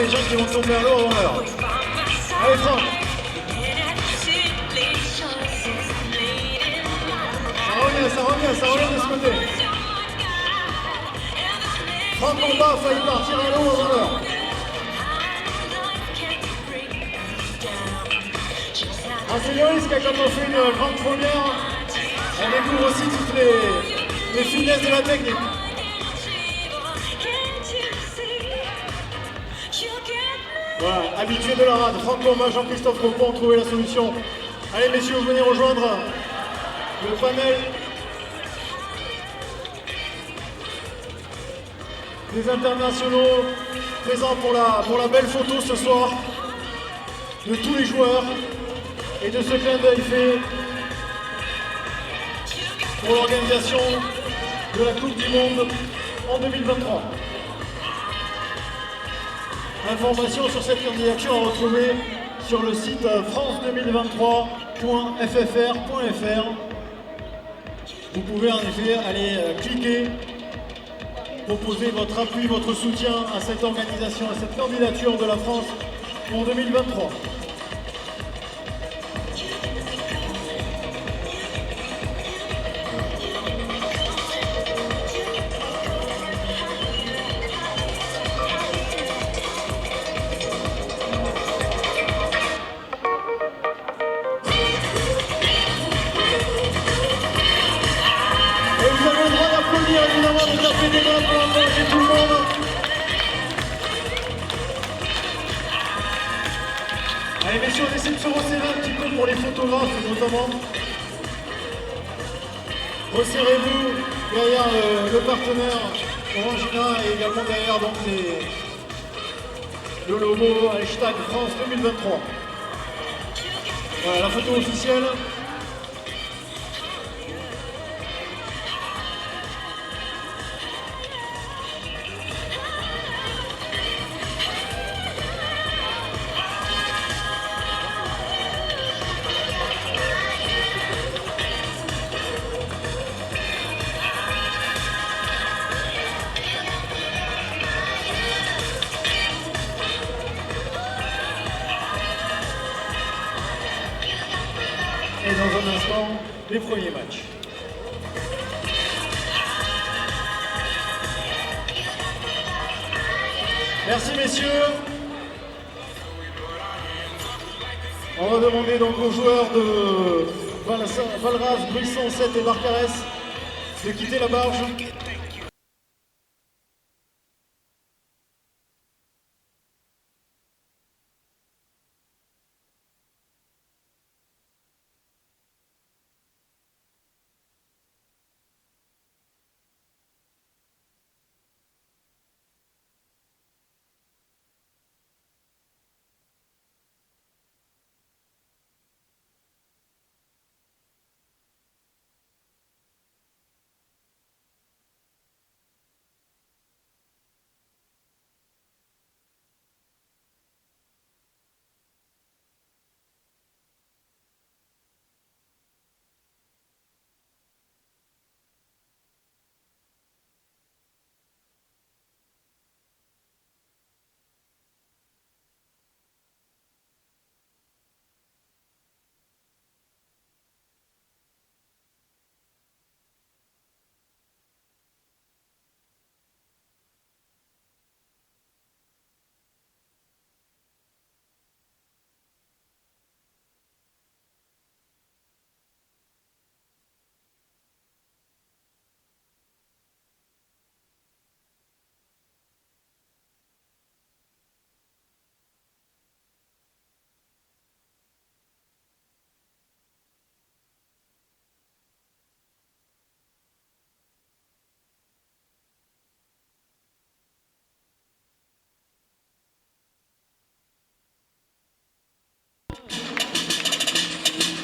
les gens qui vont tomber à l'eau avant l'heure. Allez Franck. Ça revient de ce côté. Franck en bas a failli partir à l'eau avant l'heure. Ah, c'est Loïs qui a quand on fait une grande première. On découvre aussi toutes les finesses de la technique. Voilà, habitué de la rade, Franck Combat, Jean-Christophe Copon ont trouvé la solution. Allez messieurs, vous venez rejoindre le panel des internationaux présents pour la belle photo ce soir de tous les joueurs et de ce clin d'œil fait pour l'organisation de la Coupe du Monde en 2023. Informations sur cette candidature à retrouver sur le site france2023.ffr.fr. Vous pouvez en effet aller cliquer, proposer votre appui, votre soutien à cette organisation, à cette candidature de la France pour 2023. Évidemment, de taper des mains pour encourager tout le monde. Allez messieurs, on essaie de se resserrer un petit peu pour les photographes notamment. Resserrez-vous derrière le partenaire Orangina et également derrière donc, le logo hashtag France 2023. Voilà la photo officielle. Et dans un instant, les premiers matchs. Merci messieurs. On va demander donc aux joueurs de Valras, Brisson, 7 et Barcarès de quitter la barge.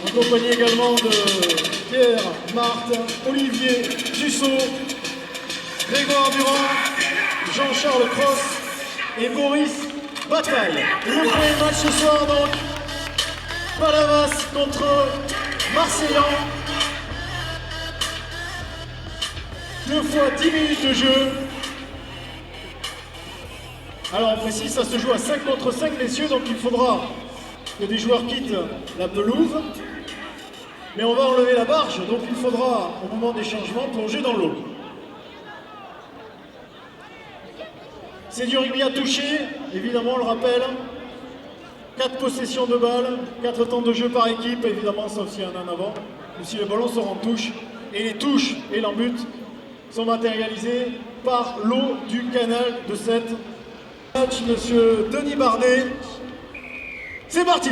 Accompagné également de Pierre, Marthe, Olivier, Tussaud, Grégoire Durand, Jean-Charles Cross et Maurice Bataille. Le premier match ce soir donc, Palavas contre Marseillan. 2 fois 10 minutes de jeu. Alors on précise, ça se joue à 5 contre 5 messieurs, donc il faudra que des joueurs quittent la pelouse. Mais on va enlever la barge, donc il faudra, au moment des changements, plonger dans l'eau. C'est du rugby à toucher, évidemment on le rappelle. 4 possessions de balles, 4 temps de jeu par équipe, évidemment, sauf s'il y en a un avant, ou si les ballons sont en touche. Et les touches et l'embut sont matérialisés par l'eau du canal de cette match, monsieur Denis Bardet. C'est parti!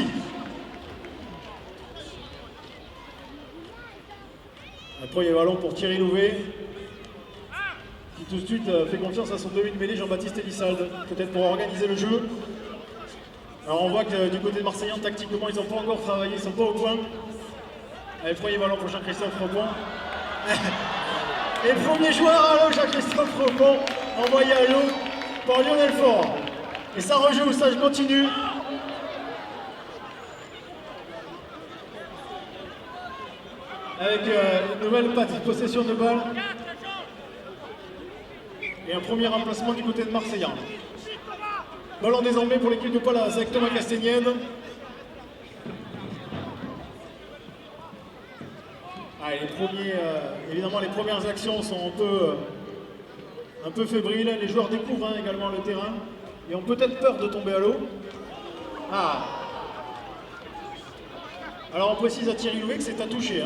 Un premier ballon pour Thierry Louvet, qui tout de suite fait confiance à son demi de mêlée, Jean-Baptiste Elissalde, peut-être pour organiser le jeu. Alors on voit que du côté de Marseillan, tactiquement, ils n'ont pas encore travaillé, ils ne sont pas au point. Allez, premier ballon pour Jean-Christophe Repon. Et premier joueur à l'eau, Jean-Christophe Repon, envoyé à l'eau par Lionel Faure. Et ça rejoue, ça continue. Avec une nouvelle possession de balle. Et un premier remplacement du côté de Marseillan. Ballon désormais pour l'équipe de Palavas avec Thomas Castagnède. Évidemment, les premières actions sont un peu fébriles. Les joueurs découvrent également le terrain et ont peut-être peur de tomber à l'eau. Alors on précise à Thierry Louvet que c'est à toucher.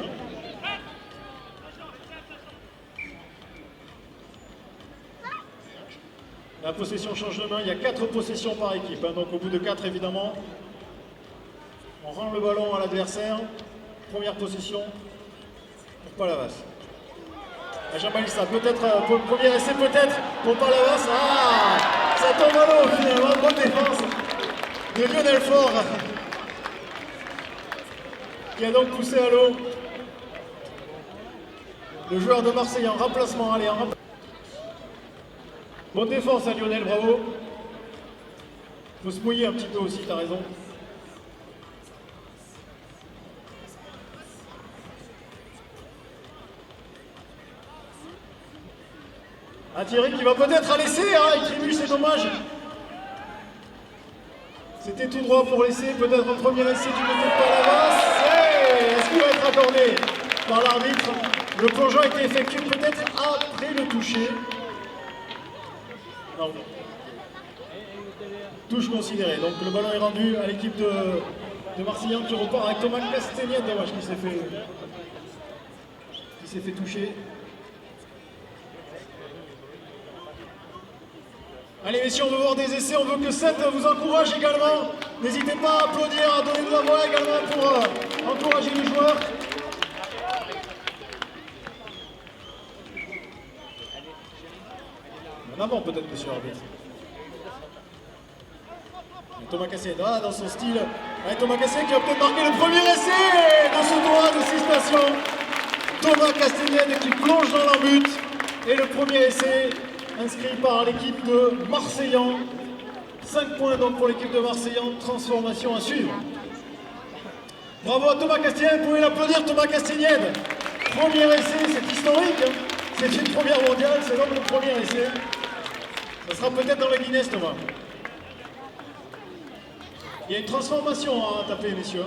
La possession change de main, il y a 4 possessions par équipe, donc au bout de 4 évidemment, on rend le ballon à l'adversaire. Première possession pour Palavas. Jean-Balissa, peut-être pour le premier essai, peut-être pour Palavas. Ça tombe à l'eau finalement, bonne défense de Lionel Faure, qui a donc poussé à l'eau le joueur de Marseille en remplacement. Allez, en remplacement. Bonne défense à Lionel, bravo. Il faut se mouiller un petit peu aussi, t'as raison. Thierry qui va peut-être à l'essai, il tribue, c'est dommage. C'était tout droit pour l'essai, peut-être un premier essai du côté de Palavas. Est-ce qu'il va être accordé par l'arbitre? Le plongeon a été effectué peut-être après le toucher. Non. Touche considérée. Donc le ballon est rendu à l'équipe de Marseillan qui repart avec Thomas Castagnède. Dommage qui s'est fait toucher. Allez messieurs, on veut voir des essais, on veut que Seth vous encourage également. N'hésitez pas à applaudir, à donner de la voix également pour encourager les joueurs. En avant peut-être, monsieur l'arbitre. Thomas Castagnède, dans son style. Thomas Castagnède qui va peut-être marquer le premier essai dans ce tournoi de 6 nations. Thomas Castagnède qui plonge dans l'embut. Et le premier essai inscrit par l'équipe de Marseillan. 5 points donc pour l'équipe de Marseillan. Transformation à suivre. Bravo à Thomas Castagnède, vous pouvez l'applaudir, Thomas Castagnède. Premier essai, c'est historique. C'est une première mondiale, c'est donc le premier essai. Ça sera peut-être dans le Guinness, Thomas. Il y a une transformation à taper, messieurs.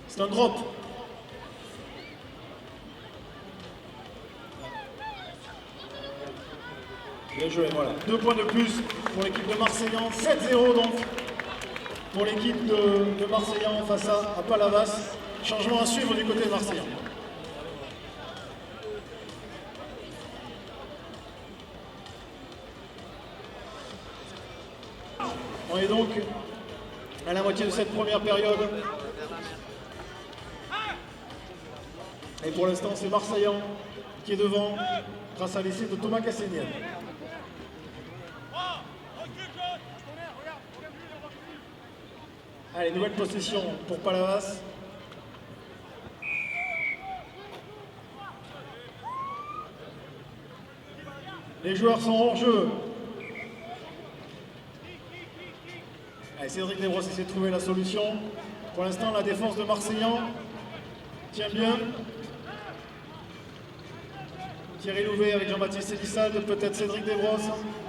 C'est un drop. Bien joué, voilà. 2 points de plus pour l'équipe de Marseillan. 7-0 donc pour l'équipe de Marseillan face à Palavas. Changement à suivre du côté de Marseillan. On est donc à la moitié de cette première période. Et pour l'instant, c'est Marseillan qui est devant grâce à l'essai de Thomas Castagnède. Allez, nouvelle possession pour Palavas. Les joueurs sont hors jeu. Allez, Cédric Desbrosses essaie de trouver la solution. Pour l'instant, la défense de Marseillan tient bien. Thierry Louvet avec Jean-Baptiste Elissalde, peut-être Cédric Desbrosses.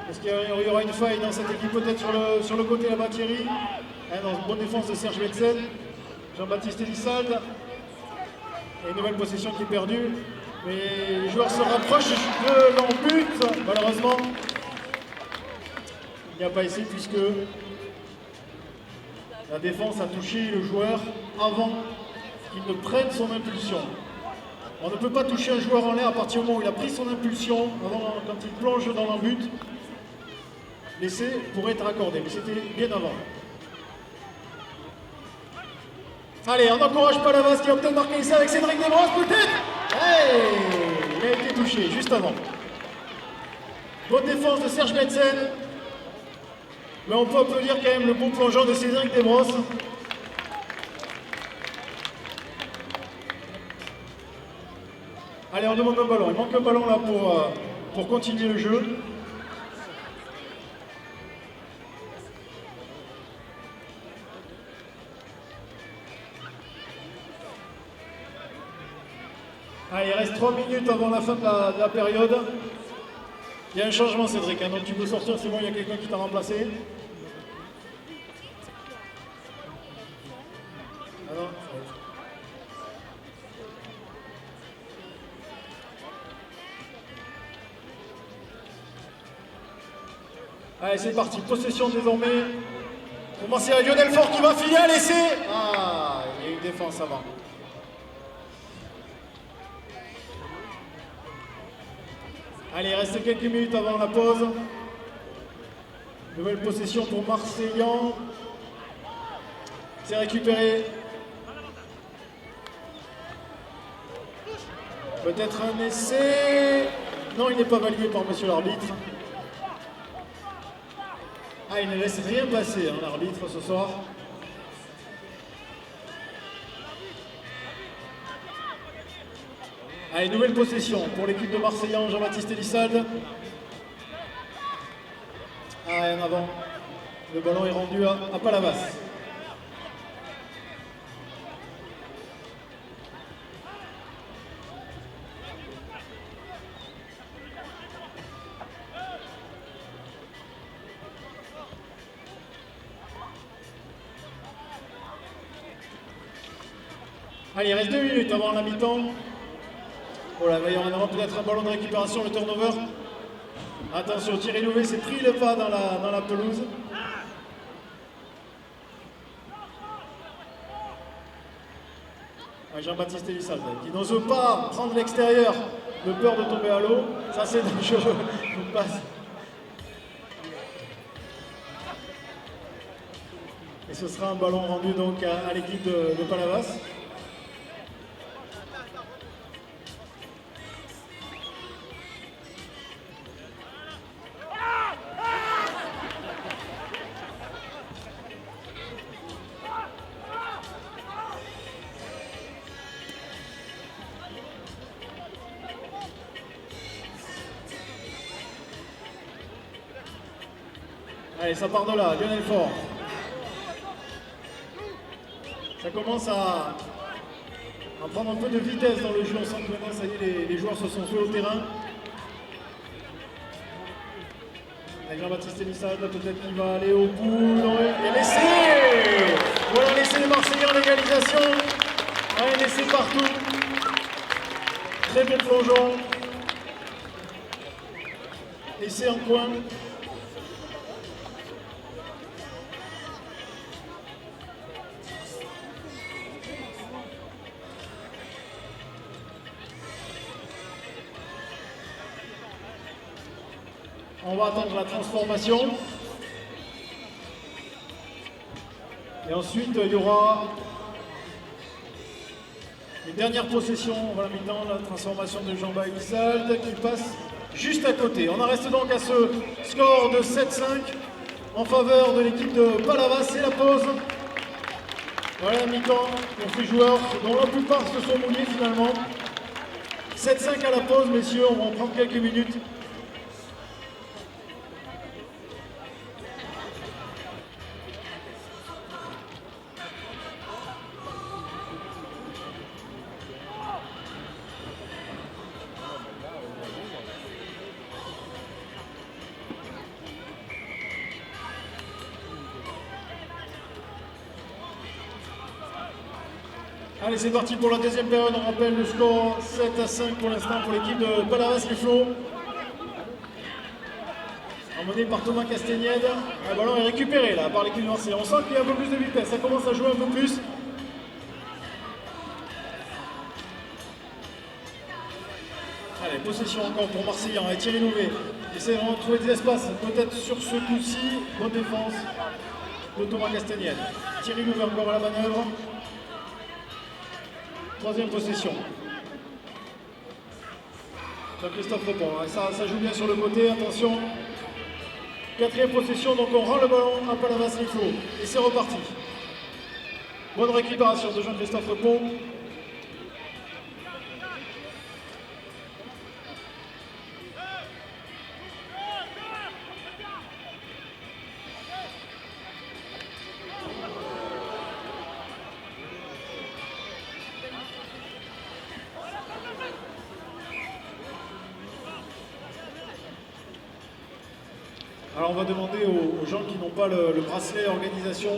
Est-ce qu'il y aura une faille dans cette équipe, peut-être sur le côté là-bas, Thierry? Bonne défense de Serge Betsen. Jean-Baptiste Elissalde. Et une nouvelle possession qui est perdue. Mais les joueurs se rapprochent de l'embut. Malheureusement, il n'y a pas essai puisque la défense a touché le joueur avant qu'il ne prenne son impulsion. On ne peut pas toucher un joueur en l'air à partir du moment où il a pris son impulsion, quand il plonge dans l'embut. L'essai pourrait être accordé, mais c'était bien avant. Allez, on encourage Palavas qui a peut-être marqué ça avec Cédric Desbrosses, peut-être. Hey, il a été touché juste avant. Bonne défense de Serge Betsen. Mais on peut applaudir quand même le bon plongeon de Cédric Desbrosses. Allez, on demande un ballon. Il manque un ballon là pour continuer le jeu. Allez, il reste 3 minutes avant la fin de la période. Il y a un changement, Cédric, hein, donc tu peux sortir, c'est bon, il y a quelqu'un qui t'a remplacé. Ah non. Allez, c'est parti, possession désormais. Commencez à Lionel Faure qui va filer à l'essai. Ah, il y a eu une défense avant. Allez, il reste quelques minutes avant la pause. Nouvelle possession pour Marseillan. C'est récupéré. Peut-être un essai. Non, il n'est pas validé par monsieur l'arbitre. Ah, il ne laisse rien passer, hein, l'arbitre, ce soir. Allez, nouvelle possession pour l'équipe de Marseillan, Jean-Baptiste Elissalde. Ah, en avant. Le ballon est rendu à Palavas. Allez, il reste 2 minutes avant la mi-temps. Voilà, il va y avoir peut-être un ballon de récupération, le turnover. Attention, Thierry Louvet s'est pris le pas dans la pelouse. Jean-Baptiste Elissalde qui n'ose pas prendre l'extérieur de peur de tomber à l'eau. Ça, c'est dangereux. Il passe. Et ce sera un ballon rendu donc à l'équipe de Palavas. Allez, ça part de là, Lionel Faure. Ça commence à prendre un peu de vitesse dans le jeu. On sent que maintenant, ça y est, les joueurs se sont faits au terrain. Avec Jean-Baptiste Elissalde, peut-être qu'il va aller au bout. Non, et l'essai! Voilà l'essai des Marseillais en égalisation. Un essai partout. Très bon plongeon. Essai en coin. On va attendre la transformation. Et ensuite, il y aura une dernière possession. Voilà maintenant la transformation de Jean-Baptiste Elissalde qui passe juste à côté. On en reste donc à ce score de 7-5 en faveur de l'équipe de Palavas. C'est la pause. Voilà la mi-temps pour ces joueurs dont la plupart se sont mouillés finalement. 7-5 à la pause, messieurs. On va en prendre quelques minutes. Allez, c'est parti pour la deuxième période. On rappelle le score 7-5 pour l'instant pour l'équipe de Palavas-les-Flots. Emmené par Thomas Castagnède. Le ballon est récupéré là par l'équipe de Marseille. On sent qu'il y a un peu plus de vitesse. Ça commence à jouer un peu plus. Allez, possession encore pour Marseillan et Thierry Louvet. Essaie vraiment de trouver des espaces. Peut-être sur ce coup-ci. Bonne défense de Thomas Castagnède. Thierry Louvet encore à la manœuvre. Troisième possession. Jean-Christophe Repon. Ça joue bien sur le côté. Attention. Quatrième possession. Donc on rend le ballon à Palavas-les-Flots. Et c'est reparti. Bonne récupération de Jean-Christophe Repon. Alors on va demander aux gens qui n'ont pas le bracelet organisation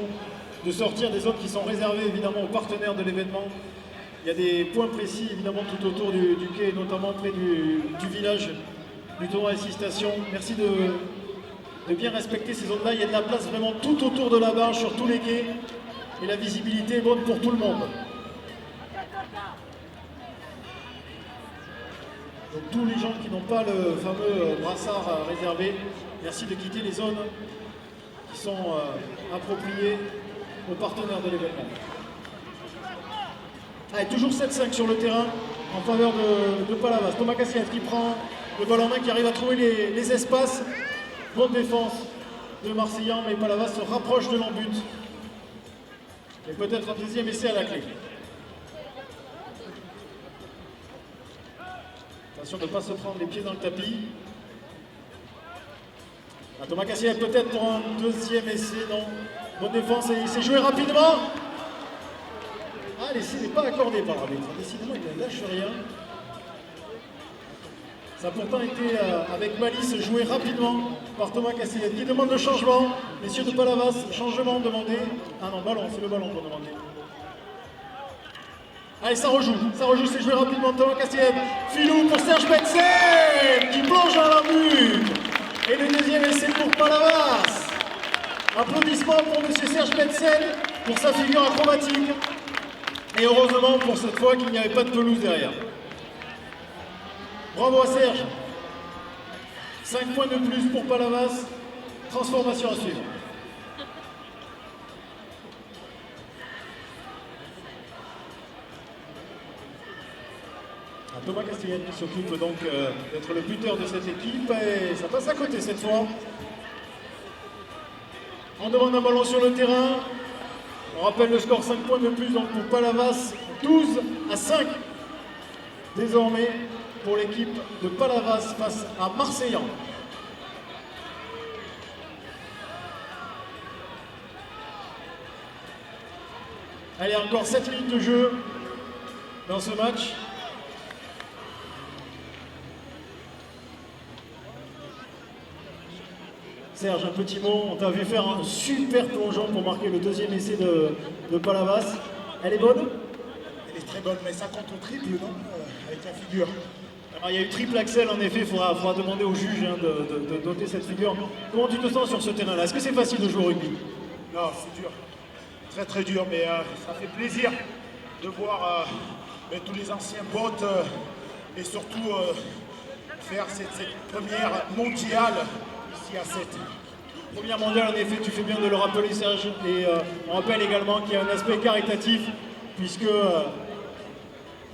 de sortir des zones qui sont réservées évidemment aux partenaires de l'événement. Il y a des points précis évidemment tout autour du quai, notamment près du village du tournoi des 6 stations. Merci de bien respecter ces zones-là. Il y a de la place vraiment tout autour de la barge, sur tous les quais. Et la visibilité est bonne pour tout le monde. Donc tous les gens qui n'ont pas le fameux brassard réservé, merci de quitter les zones qui sont appropriées aux partenaires de l'événement. Allez, toujours 7-5 sur le terrain en faveur de Palavas. Thomas Castagnède qui prend le ballon en main, qui arrive à trouver les espaces. Bonne défense de Marseillan, mais Palavas se rapproche de l'embut. Et peut-être un deuxième essai à la clé. Attention de ne pas se prendre les pieds dans le tapis. Thomas Castagnède peut-être pour un deuxième essai, non. Bonne défense et il s'est joué rapidement. Ah, l'essai n'est pas accordé par l'arbitre. Décidément, il ne lâche rien. Ça a pourtant été avec malice joué rapidement par Thomas Castagnède qui demande le changement. Messieurs de Palavas, changement demandé. Ah non, ballon, c'est le ballon qu'on demandait. Allez, ça rejoue, c'est joué rapidement Thomas Castagnède. Filou pour Serge Betsen qui plonge dans la but. Et le deuxième essai pour Palavas. Applaudissements pour M. Serge Betsen pour sa figure acrobatique. Et heureusement pour cette fois qu'il n'y avait pas de pelouse derrière. Bravo à Serge. 5 points de plus pour Palavas. Transformation à suivre. Thomas Castagnède qui s'occupe donc d'être le buteur de cette équipe et ça passe à côté cette fois. On demande un ballon sur le terrain. On rappelle le score 5 points de plus donc pour Palavas, 12-5 désormais pour l'équipe de Palavas face à Marseillan. Allez, encore 7 minutes de jeu dans ce match. Serge, un petit mot, on t'a vu faire un super plongeon pour marquer le deuxième essai de Palavas. Elle est bonne? Elle est très bonne, mais ça compte au triple, non? Avec la figure. Alors, il y a eu triple Axel, en effet, il faudra demander au juge de doter cette figure. Comment tu te sens sur ce terrain-là? Est-ce que c'est facile de jouer au rugby? Non, c'est dur. Très très dur, mais ça fait plaisir de voir tous les anciens potes et surtout faire cette première mondiale ici à 7. Première mondiale, en effet, tu fais bien de le rappeler, Serge. Et on rappelle également qu'il y a un aspect caritatif, puisque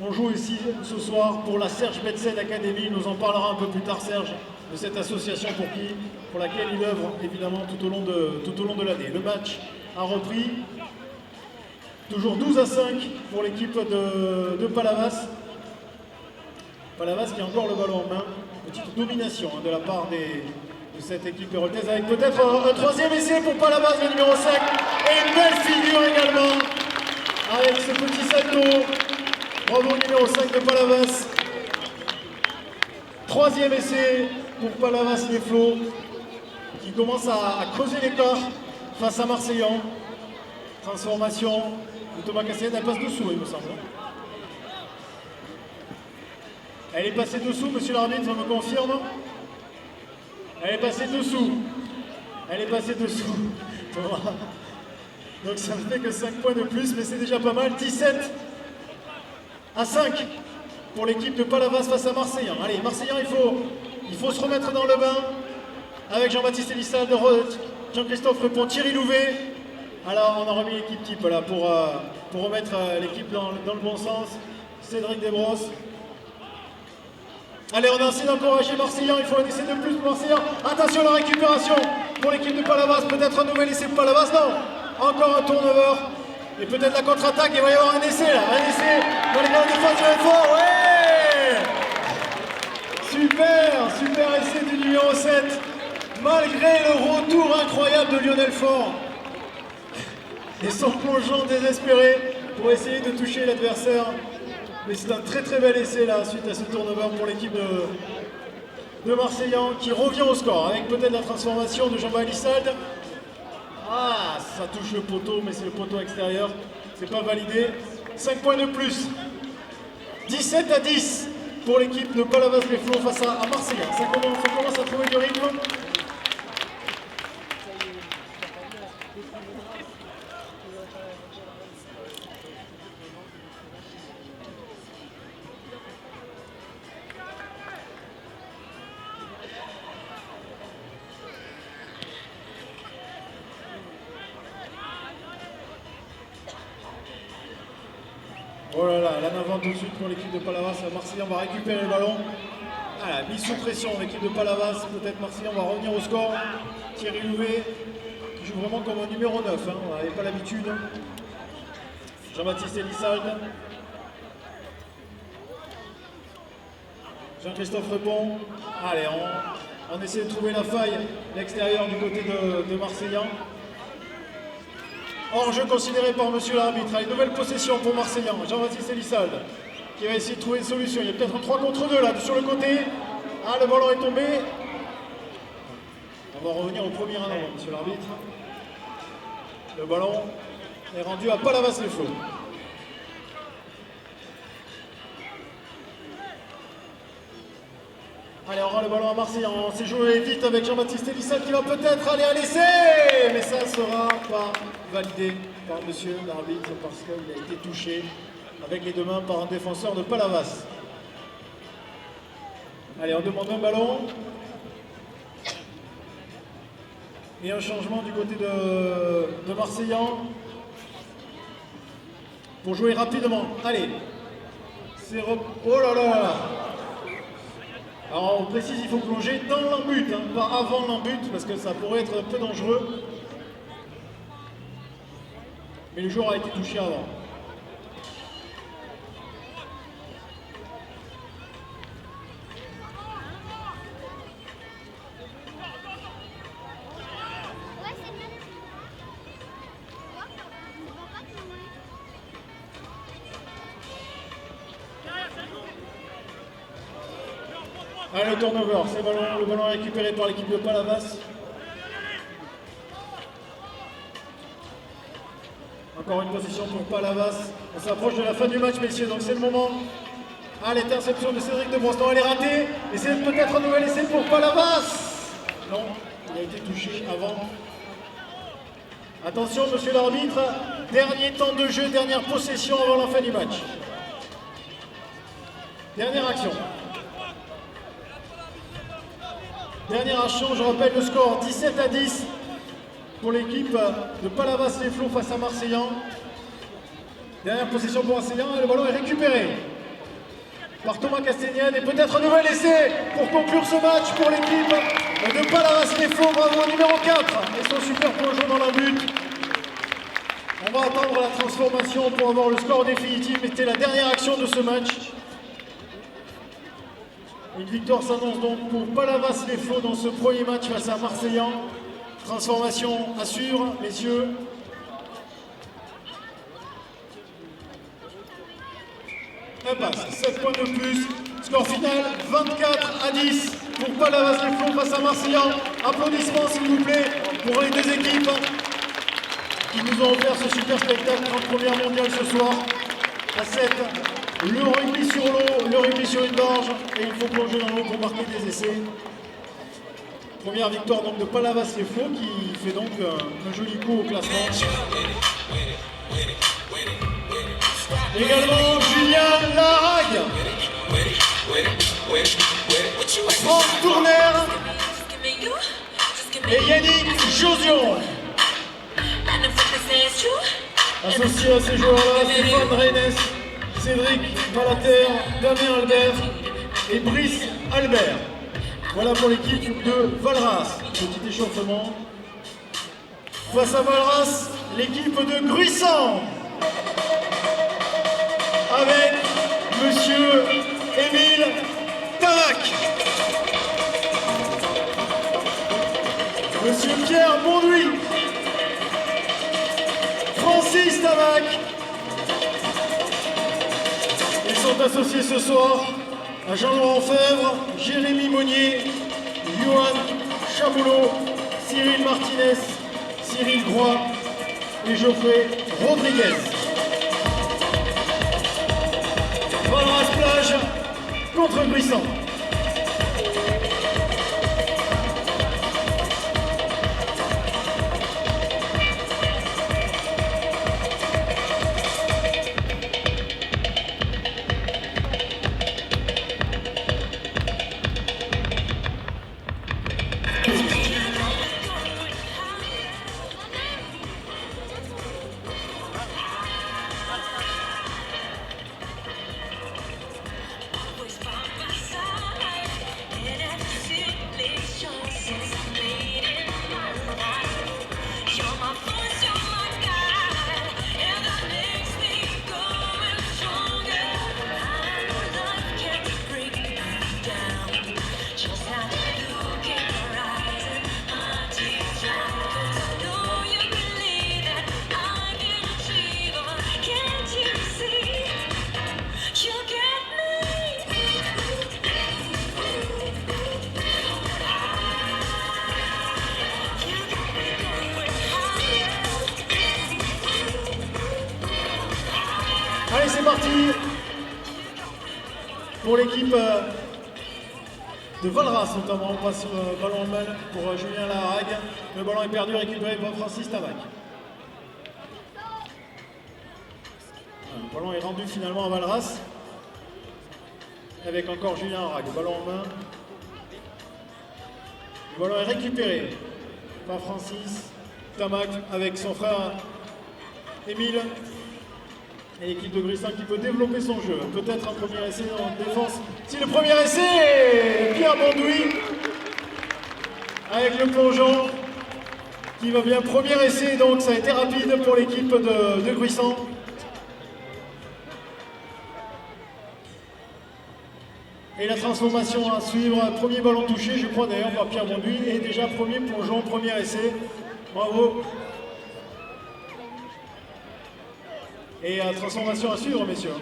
on joue ici ce soir pour la Serge Betsen Academy. Il nous en parlera un peu plus tard, Serge, de cette association pour laquelle il œuvre évidemment tout au long de l'année. Le match a repris. Toujours 12-5 pour l'équipe de Palavas. Palavas qui a encore le ballon en main. Petite domination de la part de cette équipe héroltaise avec peut-être un troisième essai pour Palavas, le numéro 5. Et une belle figure également avec ce petit salto. Bravo numéro 5 de Palavas. Troisième essai pour Palavas-les-Flots qui commence à creuser l'écart face à Marseillan. Transformation de Thomas Castellane, elle passe dessous, il me semble. Elle est passée dessous, monsieur l'arbitre, on me confirme. Elle est passée dessous. Elle est passée dessous. Donc ça ne fait que 5 points de plus, mais c'est déjà pas mal. 17-5 pour l'équipe de Palavas face à Marseillan. Allez, Marseillan, il faut se remettre dans le bain avec Jean-Baptiste Elissal, Jean-Christophe Repon, Thierry Louvet. Alors on a remis l'équipe type là pour remettre l'équipe dans le bon sens. Cédric Desbrosses. Allez, on a essayé d'encourager Marseillan, il faut un essai de plus pour Marseillan. Attention à la récupération pour l'équipe de Palavas, peut-être un nouvel essai pour Palavas, non. Encore un turnover, et peut-être la contre-attaque, il va y avoir un essai là, un essai dans les grandes défenses du Fort, ouais. Super essai du numéro 7, malgré le retour incroyable de Lionel Faure. Et son plongeon désespéré pour essayer de toucher l'adversaire. Mais c'est un très bel essai là, suite à ce turnover pour l'équipe de Marseillan qui revient au score, avec peut-être la transformation de Jean-Baptiste Elissal. Ah, ça touche le poteau, mais c'est le poteau extérieur, c'est pas validé. 5 points de plus. 17-10 pour l'équipe de Palavas-les-Flots face à Marseillan. Ça commence à trouver du rythme. Oh là là, là en avant tout de suite pour l'équipe de Palavas. Marseillan va récupérer le ballon. Ah, mise sous pression l'équipe de Palavas. Peut-être Marseillan va revenir au score. Thierry Louvet qui joue vraiment comme un numéro 9. Hein. On n'avait pas l'habitude. Jean-Baptiste Elissal. Jean-Christophe Repon. Allez, on essaie de trouver la faille à l'extérieur du côté de Marseillan. Hors-jeu considéré par monsieur l'arbitre. Une nouvelle possession pour Marseillan. Jean-Baptiste Elissal qui va essayer de trouver une solution. Il y a peut-être un 3 contre 2 là, sur le côté. Ah, le ballon est tombé. On va revenir au premier en avant, monsieur l'arbitre. Le ballon est rendu à Palavas-les-Flots. Allez, on rend le ballon à Marseillan. On s'est joué vite avec Jean-Baptiste Elissal qui va peut-être aller à l'essai. Mais ça ne sera pas validé par monsieur l'arbitre parce qu'il a été touché avec les deux mains par un défenseur de Palavas. Allez, on demande un ballon. Et un changement du côté de Marseillan. Pour jouer rapidement. Allez. Oh là là. Alors on précise, il faut plonger dans l'embut, hein, pas avant l'embut, parce que ça pourrait être un peu dangereux. Mais le joueur a été touché avant. Allez, le turnover, le ballon récupéré par l'équipe de Palavas. Encore une possession pour Palavas. On s'approche de la fin du match, messieurs, donc c'est le moment. Ah, l'interception de Cédric Desbrosses. Non, elle est ratée. Et c'est peut-être un nouvel essai pour Palavas. Non, il a été touché avant. Attention, monsieur l'arbitre. Dernier temps de jeu, dernière possession avant la fin du match. Dernière action. Dernière action, je rappelle le score 17-10 pour l'équipe de Palavas-les-Flots face à Marseillan. Dernière possession pour Marseillan et le ballon est récupéré par Thomas Castellane et peut-être un nouvel essai pour conclure ce match pour l'équipe de Palavas-les-Flots. Bravo numéro 4 et son super plongeon dans la but. On va attendre la transformation pour avoir le score définitif, mais c'était la dernière action de ce match. Une victoire s'annonce donc pour Palavas-les-Flots dans ce premier match face à Marseillan. Transformation à suivre, messieurs. Impasse, 7 points de plus. Score final 24-10 pour Palavas-les-Flots face à Marseillan. Applaudissements s'il vous plaît pour les deux équipes. qui nous ont offert ce super spectacle en première mondiale ce soir. À 7, le rugby sur l'eau, le rugby sur une barge, et il faut plonger dans l'eau pour marquer des essais. Première victoire donc de Palavas Faux qui fait donc un joli coup au classement. Également Julien Larague, Franck Tourner et Yannick Josion. Associés à ces joueurs-là, Stéphane Reynes, Cédric Malater, Damien Albert et Brice Albert. Voilà pour l'équipe de Valras. Petit échauffement. Face à Valras, l'équipe de Gruissant. Avec Monsieur Émile Tamac. Monsieur Pierre Bonduit. Francis Tamac. Ils sont associés ce soir à Jean-Laurent Fèvre, Jérémy Monnier, Johan Chaboulot, Cyril Martinez, Cyril Groix et Geoffrey Rodriguez. Valras Plage contre Gruissant. Allez, c'est parti pour l'équipe de Valras notamment. On passe le ballon en main pour Julien Larague. Le ballon est perdu, récupéré par Francis Tamac. Le ballon est rendu finalement à Valras. Avec encore Julien Larague. Ballon en main. Le ballon est récupéré par Francis Tamac avec son frère Émile. Et l'équipe de Gruissant qui peut développer son jeu. Peut-être un premier essai en défense. Si le premier essai, Pierre Bonduit avec le plongeon qui va bien. Premier essai, donc ça a été rapide pour l'équipe de Gruissant. Et la transformation à suivre. Premier ballon touché, je crois d'ailleurs, par Pierre Bonduit. Et déjà premier plongeon, premier essai. Bravo. Et transformation à suivre, messieurs.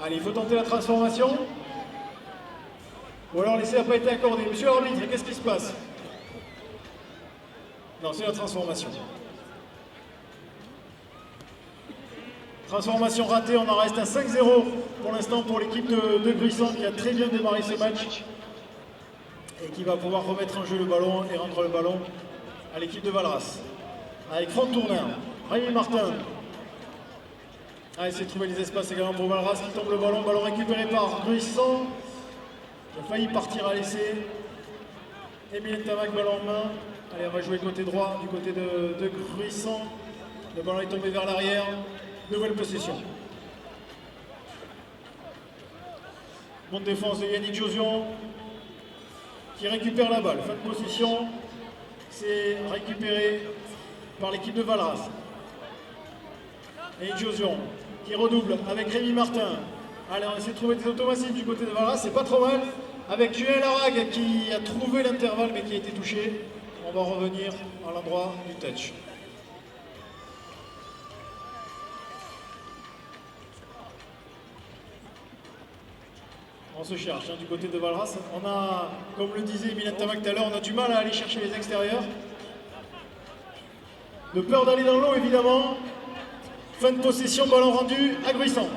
Allez, il faut tenter la transformation. Ou alors l'essai n'a pas été accordé. Monsieur l'arbitre, qu'est-ce qui se passe? Non, c'est la transformation. Transformation ratée, on en reste à 5-0 pour l'instant pour l'équipe de Gruissant qui a très bien démarré ce match. Et qui va pouvoir remettre en jeu le ballon et rendre le ballon à l'équipe de Valras. Avec Franck Tourner, Rémi Martin. Ah, essayer de trouver les espaces également pour Valras qui tombe le ballon récupéré par Gruissant. Il a failli partir à l'essai. Émile Tamac, ballon en main. Allez, on va jouer côté droit du côté de Gruissant. Le ballon est tombé vers l'arrière. Nouvelle possession. Bonne défense de Yannick Josion qui récupère la balle. Fin de possession, c'est récupéré par l'équipe de Valras. Et Josion qui redouble avec Rémi Martin. Allez, on essaie de trouver des automatismes du côté de Valras, c'est pas trop mal. Avec Julien Larague qui a trouvé l'intervalle mais qui a été touché. On va revenir à l'endroit du touch. On On se cherche du côté de Valras. On a, comme le disait Mylène Tamac tout à l'heure, on a du mal à aller chercher les extérieurs. De peur d'aller dans l'eau, évidemment. Fin de possession, ballon rendu à Gruissant.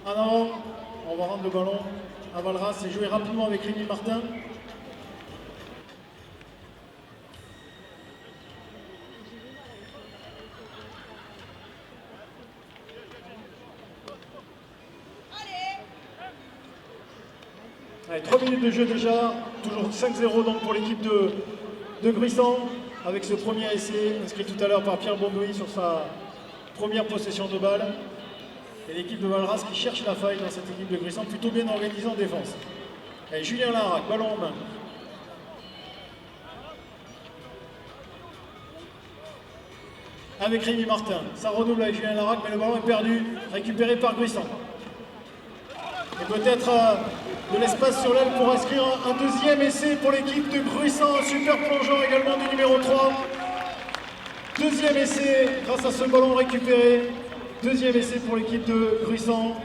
En avant, on va rendre le ballon à Valras et jouer rapidement avec Rémi Martin. Allez, 3 minutes de jeu déjà, toujours 5-0 donc pour l'équipe de Gruissant, avec ce premier essai inscrit tout à l'heure par Pierre Bondouy sur sa première possession de balle. Et l'équipe de Valras qui cherche la faille dans cette équipe de Gruissant, plutôt bien organisée en défense. Allez, Julien Larac, ballon en main. Avec Rémi Martin, ça redouble avec Julien Larac, mais le ballon est perdu, récupéré par Gruissant. Et peut-être de l'espace sur l'aile pour inscrire un deuxième essai pour l'équipe de Gruissant, super plongeant également du numéro 3. Deuxième essai grâce à ce ballon récupéré. Deuxième essai pour l'équipe de Gruissant.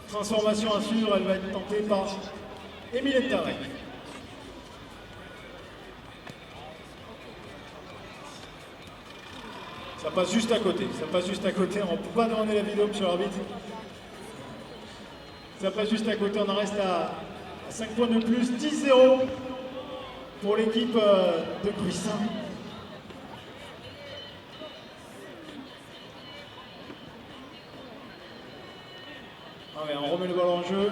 Transformation à suivre, elle va être tentée par Émile Tarek. Ça passe juste à côté, on ne peut pas demander la vidéo sur l'arbitre. Ça passe juste à côté, on en reste à 5 points de plus, 10-0 pour l'équipe de Gruissant. Allez, on remet le ballon en jeu.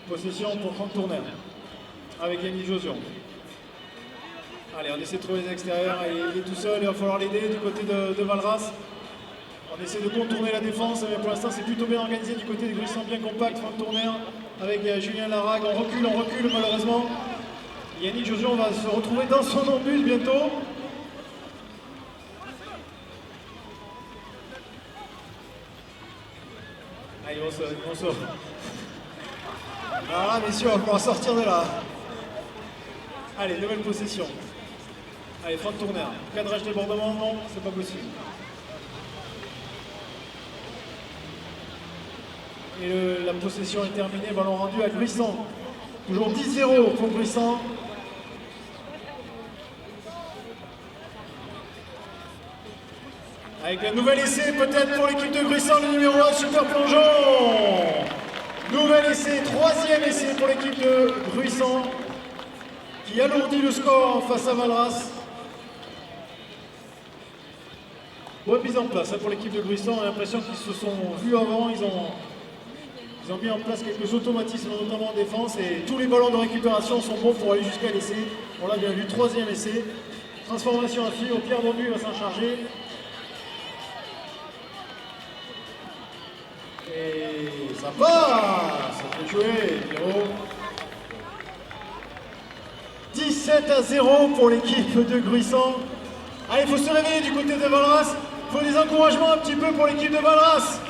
Possession pour Franck Tourner avec Yannick Josion. Allez, on essaie de trouver les extérieurs, il est tout seul, il va falloir l'aider du côté de Valras. On essaie de contourner la défense, mais pour l'instant c'est plutôt bien organisé du côté des Gruissant, bien compact, Franck Tourner avec Julien Larac. On recule malheureusement. Yannick Josion va se retrouver dans son embus bientôt. Allez, on sort. Ah, messieurs, on va pouvoir sortir de là. Allez, nouvelle possession. Allez, Franck Tourner. Cadrage débordement, non, c'est pas possible. Et la possession est terminée, ballon rendu à Gruissant. Toujours 10-0 pour Gruissant. Avec un nouvel essai peut-être pour l'équipe de Gruissant, le numéro 1, super plongeon. Nouvel essai, troisième essai pour l'équipe de Gruissant, qui alourdit le score face à Valras. Bonne mise en place pour l'équipe de Gruissant, on a l'impression qu'ils se sont vus avant, ils ont mis en place quelques automatismes, notamment en défense, et tous les ballons de récupération sont bons pour aller jusqu'à l'essai. On l'a bien vu, troisième essai. Transformation à suivre, Pierre Bondu va s'en charger. Et ça passe, ça fait jouer, Pierrot. 17-0 pour l'équipe de Gruissant. Allez, il faut se réveiller du côté de Valras. Il faut des encouragements un petit peu pour l'équipe de Valras.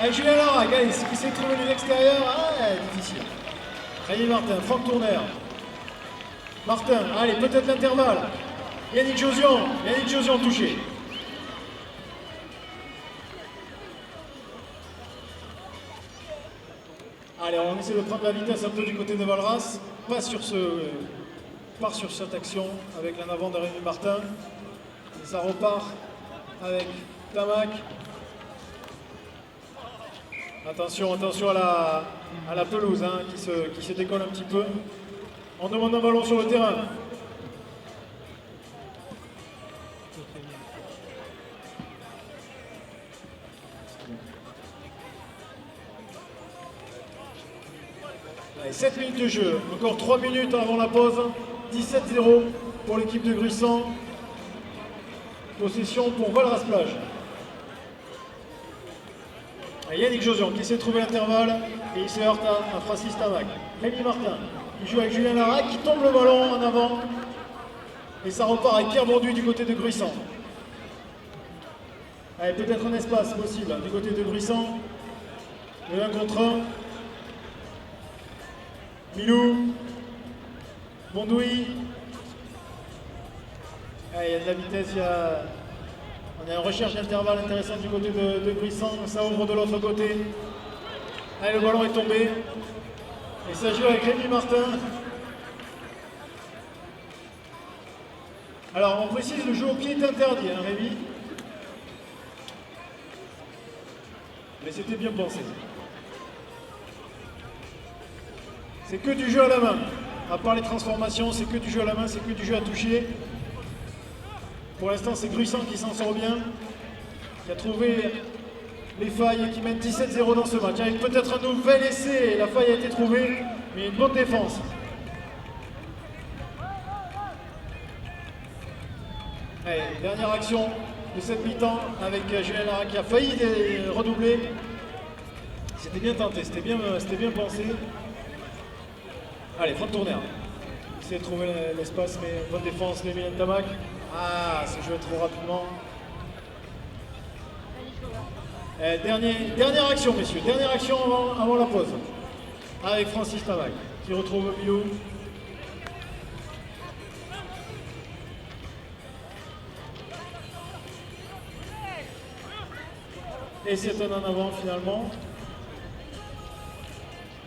Avec Julien Larac, allez, qui s'est trouvé de l'extérieur, difficile. Rémi Martin, Franck Tourner. Martin, allez, peut-être l'intervalle. Yannick Josion touché. Allez, on essaie de prendre la vitesse un peu du côté de Valras. Pas sur cette action avec l'en avant de Rémi Martin. Et ça repart avec Tamac. Attention à la pelouse qui se décolle un petit peu. On demande un ballon sur le terrain. Allez, 7 minutes de jeu, encore 3 minutes avant la pause. 17-0 pour l'équipe de Gruissant. Possession pour Valras-Plage. Yannick Josion qui essaie de trouver l'intervalle et il se heurte à Francis Tamac. Rémi Martin qui joue avec Julien Larac qui tombe le ballon en avant et ça repart avec Pierre Bonduit du côté de Gruissant. Allez, peut-être un espace possible du côté de Gruissant. Le 1 contre 1. Milou. Bonduit. Allez, il y a de la vitesse, On a une recherche d'intervalle intéressante du côté de Gruissant, ça ouvre de l'autre côté. Allez, le ballon est tombé. Et ça joue avec Rémi Martin. Alors on précise, le jeu au pied est interdit, hein, Rémi. Mais c'était bien pensé. C'est que du jeu à la main. À part les transformations, c'est que du jeu à la main, c'est que du jeu à toucher. Pour l'instant, c'est Gruissant qui s'en sort bien, qui a trouvé les failles et qui mène 17-0 dans ce match. Avec peut-être un nouvel essai, la faille a été trouvée, mais une bonne défense. Allez, dernière action de cette mi-temps avec Julien Lara qui a failli redoubler. C'était bien tenté, c'était bien pensé. Allez, front tourner. Essayer de trouver l'espace, mais bonne défense, Lémi Ntamak. Ah, c'est joué trop rapidement. Dernière action, messieurs. Dernière action avant la pause. Avec Francis Tamac, qui retrouve Milou. Et c'est un en avant finalement.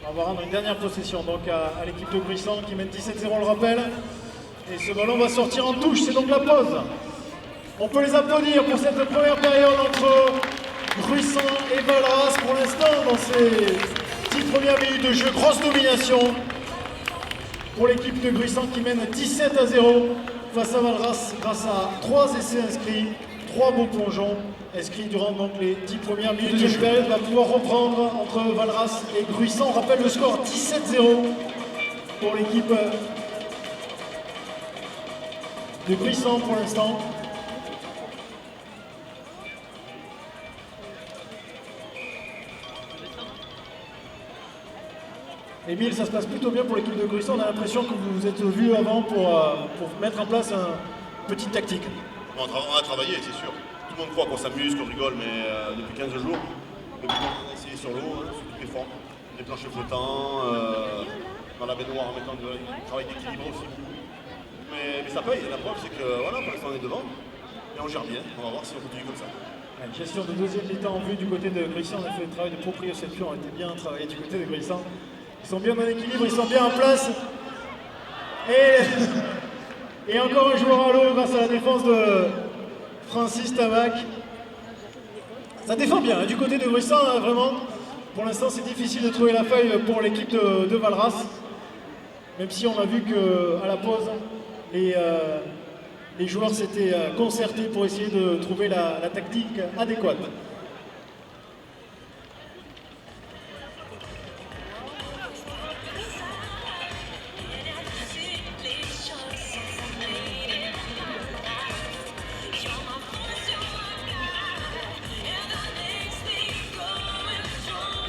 On va rendre une dernière possession donc à l'équipe de Gruissant qui mène 17-0, on le rappelle. Et ce ballon va sortir en touche, c'est donc la pause. On peut les applaudir pour cette première période entre Gruissant et Valras. Pour l'instant, dans ces 10 premières minutes de jeu, grosse domination pour l'équipe de Gruissant qui mène 17-0 face à Valras grâce à 3 essais inscrits, 3 beaux plongeons inscrits durant donc les 10 premières minutes de jeu. Va pouvoir reprendre entre Valras et Gruissant. On rappelle le score 17-0 pour l'équipe de Gruissant pour l'instant. Émile, ça se passe plutôt bien pour l'équipe de Gruissant. On a l'impression que vous vous êtes vus avant pour mettre en place une petite tactique. On a travaillé, c'est sûr. Tout le monde croit qu'on s'amuse, qu'on rigole, mais depuis 15 jours, on a essayé sur l'eau, sur toutes les formes, des planchers flottants, dans la baignoire en mettant du travail d'équilibre aussi. Mais ça paye, la preuve c'est que voilà, pour l'instant on est devant et on gère bien, on va voir si on continue comme ça. Une gestion de deuxième mi-temps en vue du côté de Gruissant. On a fait le travail de proprioception, on a été bien travaillé du côté de Gruissant. Ils sont bien dans l'équilibre, ils sont bien en place. Et encore un joueur à l'eau grâce à la défense de Francis Tamac. Ça défend bien, hein, du côté de Gruissant, hein, vraiment. Pour l'instant, c'est difficile de trouver la faille pour l'équipe de Valras. Même si on a vu qu'à la pause, les joueurs s'étaient concertés pour essayer de trouver la tactique adéquate.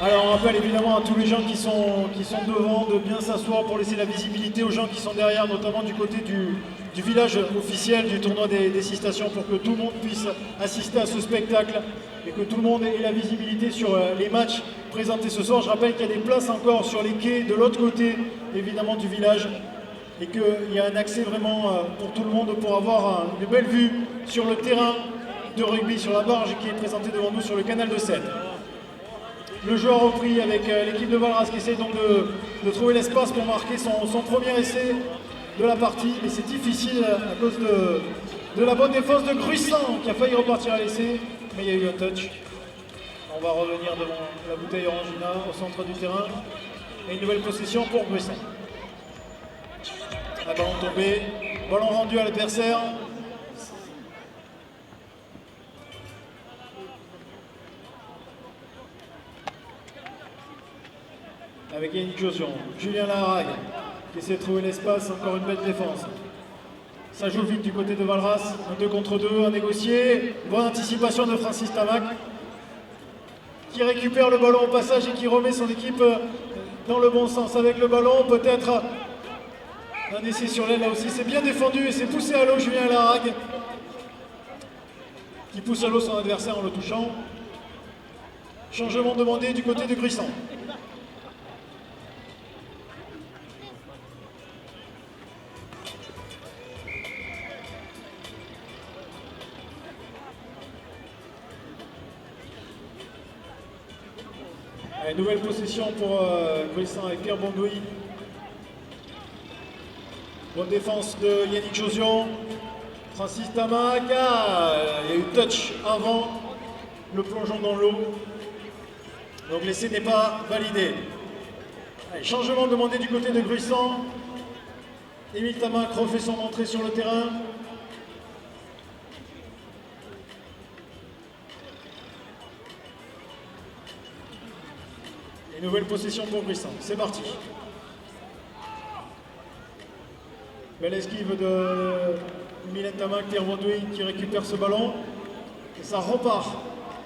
Alors on rappelle évidemment à tous les gens qui sont devant de bien s'asseoir pour laisser la visibilité aux gens qui sont derrière, notamment du côté du village officiel du tournoi des 6 stations, pour que tout le monde puisse assister à ce spectacle et que tout le monde ait la visibilité sur les matchs présentés ce soir. Je rappelle qu'il y a des places encore sur les quais de l'autre côté évidemment du village et qu'il y a un accès vraiment pour tout le monde pour avoir une belle vue sur le terrain de rugby, sur la barge qui est présentée devant nous sur le canal de Seine. Le jeu a repris avec l'équipe de Valras qui essaie donc de trouver l'espace pour marquer son premier essai de la partie. Mais c'est difficile à cause de la bonne défense de Gruissant qui a failli repartir à l'essai. Mais il y a eu un touch. On va revenir devant la bouteille Orangina au centre du terrain. Et une nouvelle possession pour Gruissant. Un ballon tombé, ballon rendu à l'adversaire. Avec Yannick Josion, Julien Laharague qui essaie de trouver l'espace, encore une belle défense. Ça joue vite du côté de Valras, un 2 contre 2 à négocier. Bonne anticipation de Francis Tamac qui récupère le ballon au passage et qui remet son équipe dans le bon sens avec le ballon. Peut-être un essai sur l'aile là aussi, c'est bien défendu et c'est poussé à l'eau Julien Laharague qui pousse à l'eau son adversaire en le touchant. Changement demandé du côté de Gruissant. Allez, nouvelle possession pour Gruissan avec Pierre Bondouille. Bonne défense de Yannick Josion. Francis Tamac, il y a eu touch avant le plongeon dans l'eau. Donc l'essai n'est pas validé. Allez, changement demandé du côté de Gruissan. Émile Tamac refait son entrée sur le terrain. Et nouvelle possession pour Gruissan. C'est parti. Belle esquive de Mylène Tamac, Pierre Bondouille qui récupère ce ballon. Et ça repart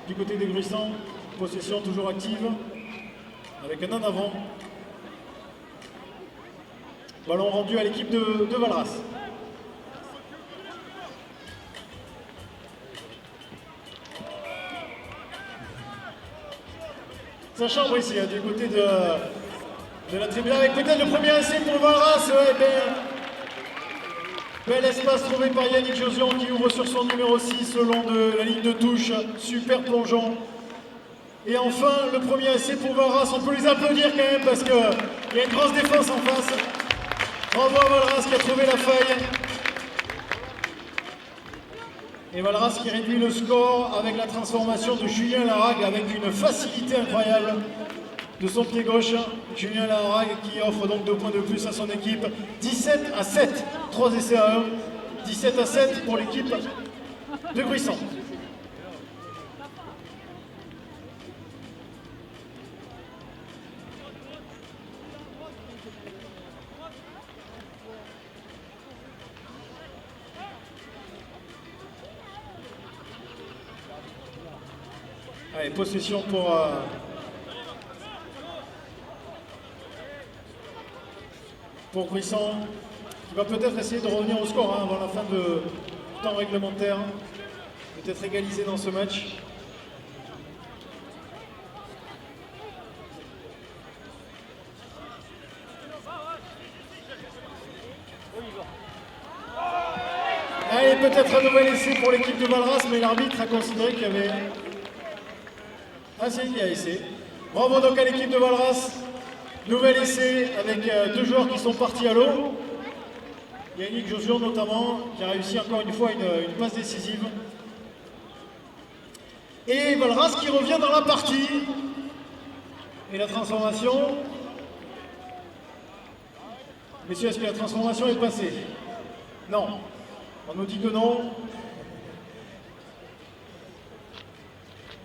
du côté des Gruissan. Possession toujours active. Avec un en avant. Ballon rendu à l'équipe de Valras. Ça chambre ici, hein, du côté de la tribune. Avec peut-être le premier essai pour Valras. Ouais, bel espace trouvé par Yannick Josion qui ouvre sur son numéro 6 le long de la ligne de touche. Super plongeon. Et enfin, le premier essai pour Valras. On peut les applaudir quand même parce qu'il y a une grosse défense en face. Bravo à Valras qui a trouvé la faille. Et Valras qui réduit le score avec la transformation de Julien Larague avec une facilité incroyable de son pied gauche. Julien Larague qui offre donc 2 points de plus à son équipe. 17-7, 3 essais à 1. 17-7 pour l'équipe de Gruissan. Allez, possession pour Gruissan, qui va peut-être essayer de revenir au score avant la fin de temps réglementaire, peut-être égaliser dans ce match. Allez, peut-être un nouvel essai pour l'équipe de Valras, mais l'arbitre a considéré qu'il y avait... Ah si, il y a essai. Bravo donc à l'équipe de Valras. Nouvel essai avec 2 joueurs qui sont partis à l'eau. Yannick Josion notamment, qui a réussi encore une fois une passe décisive. Et Valras qui revient dans la partie. Et la transformation. Messieurs, est-ce que la transformation est passée? Non. On nous dit que non.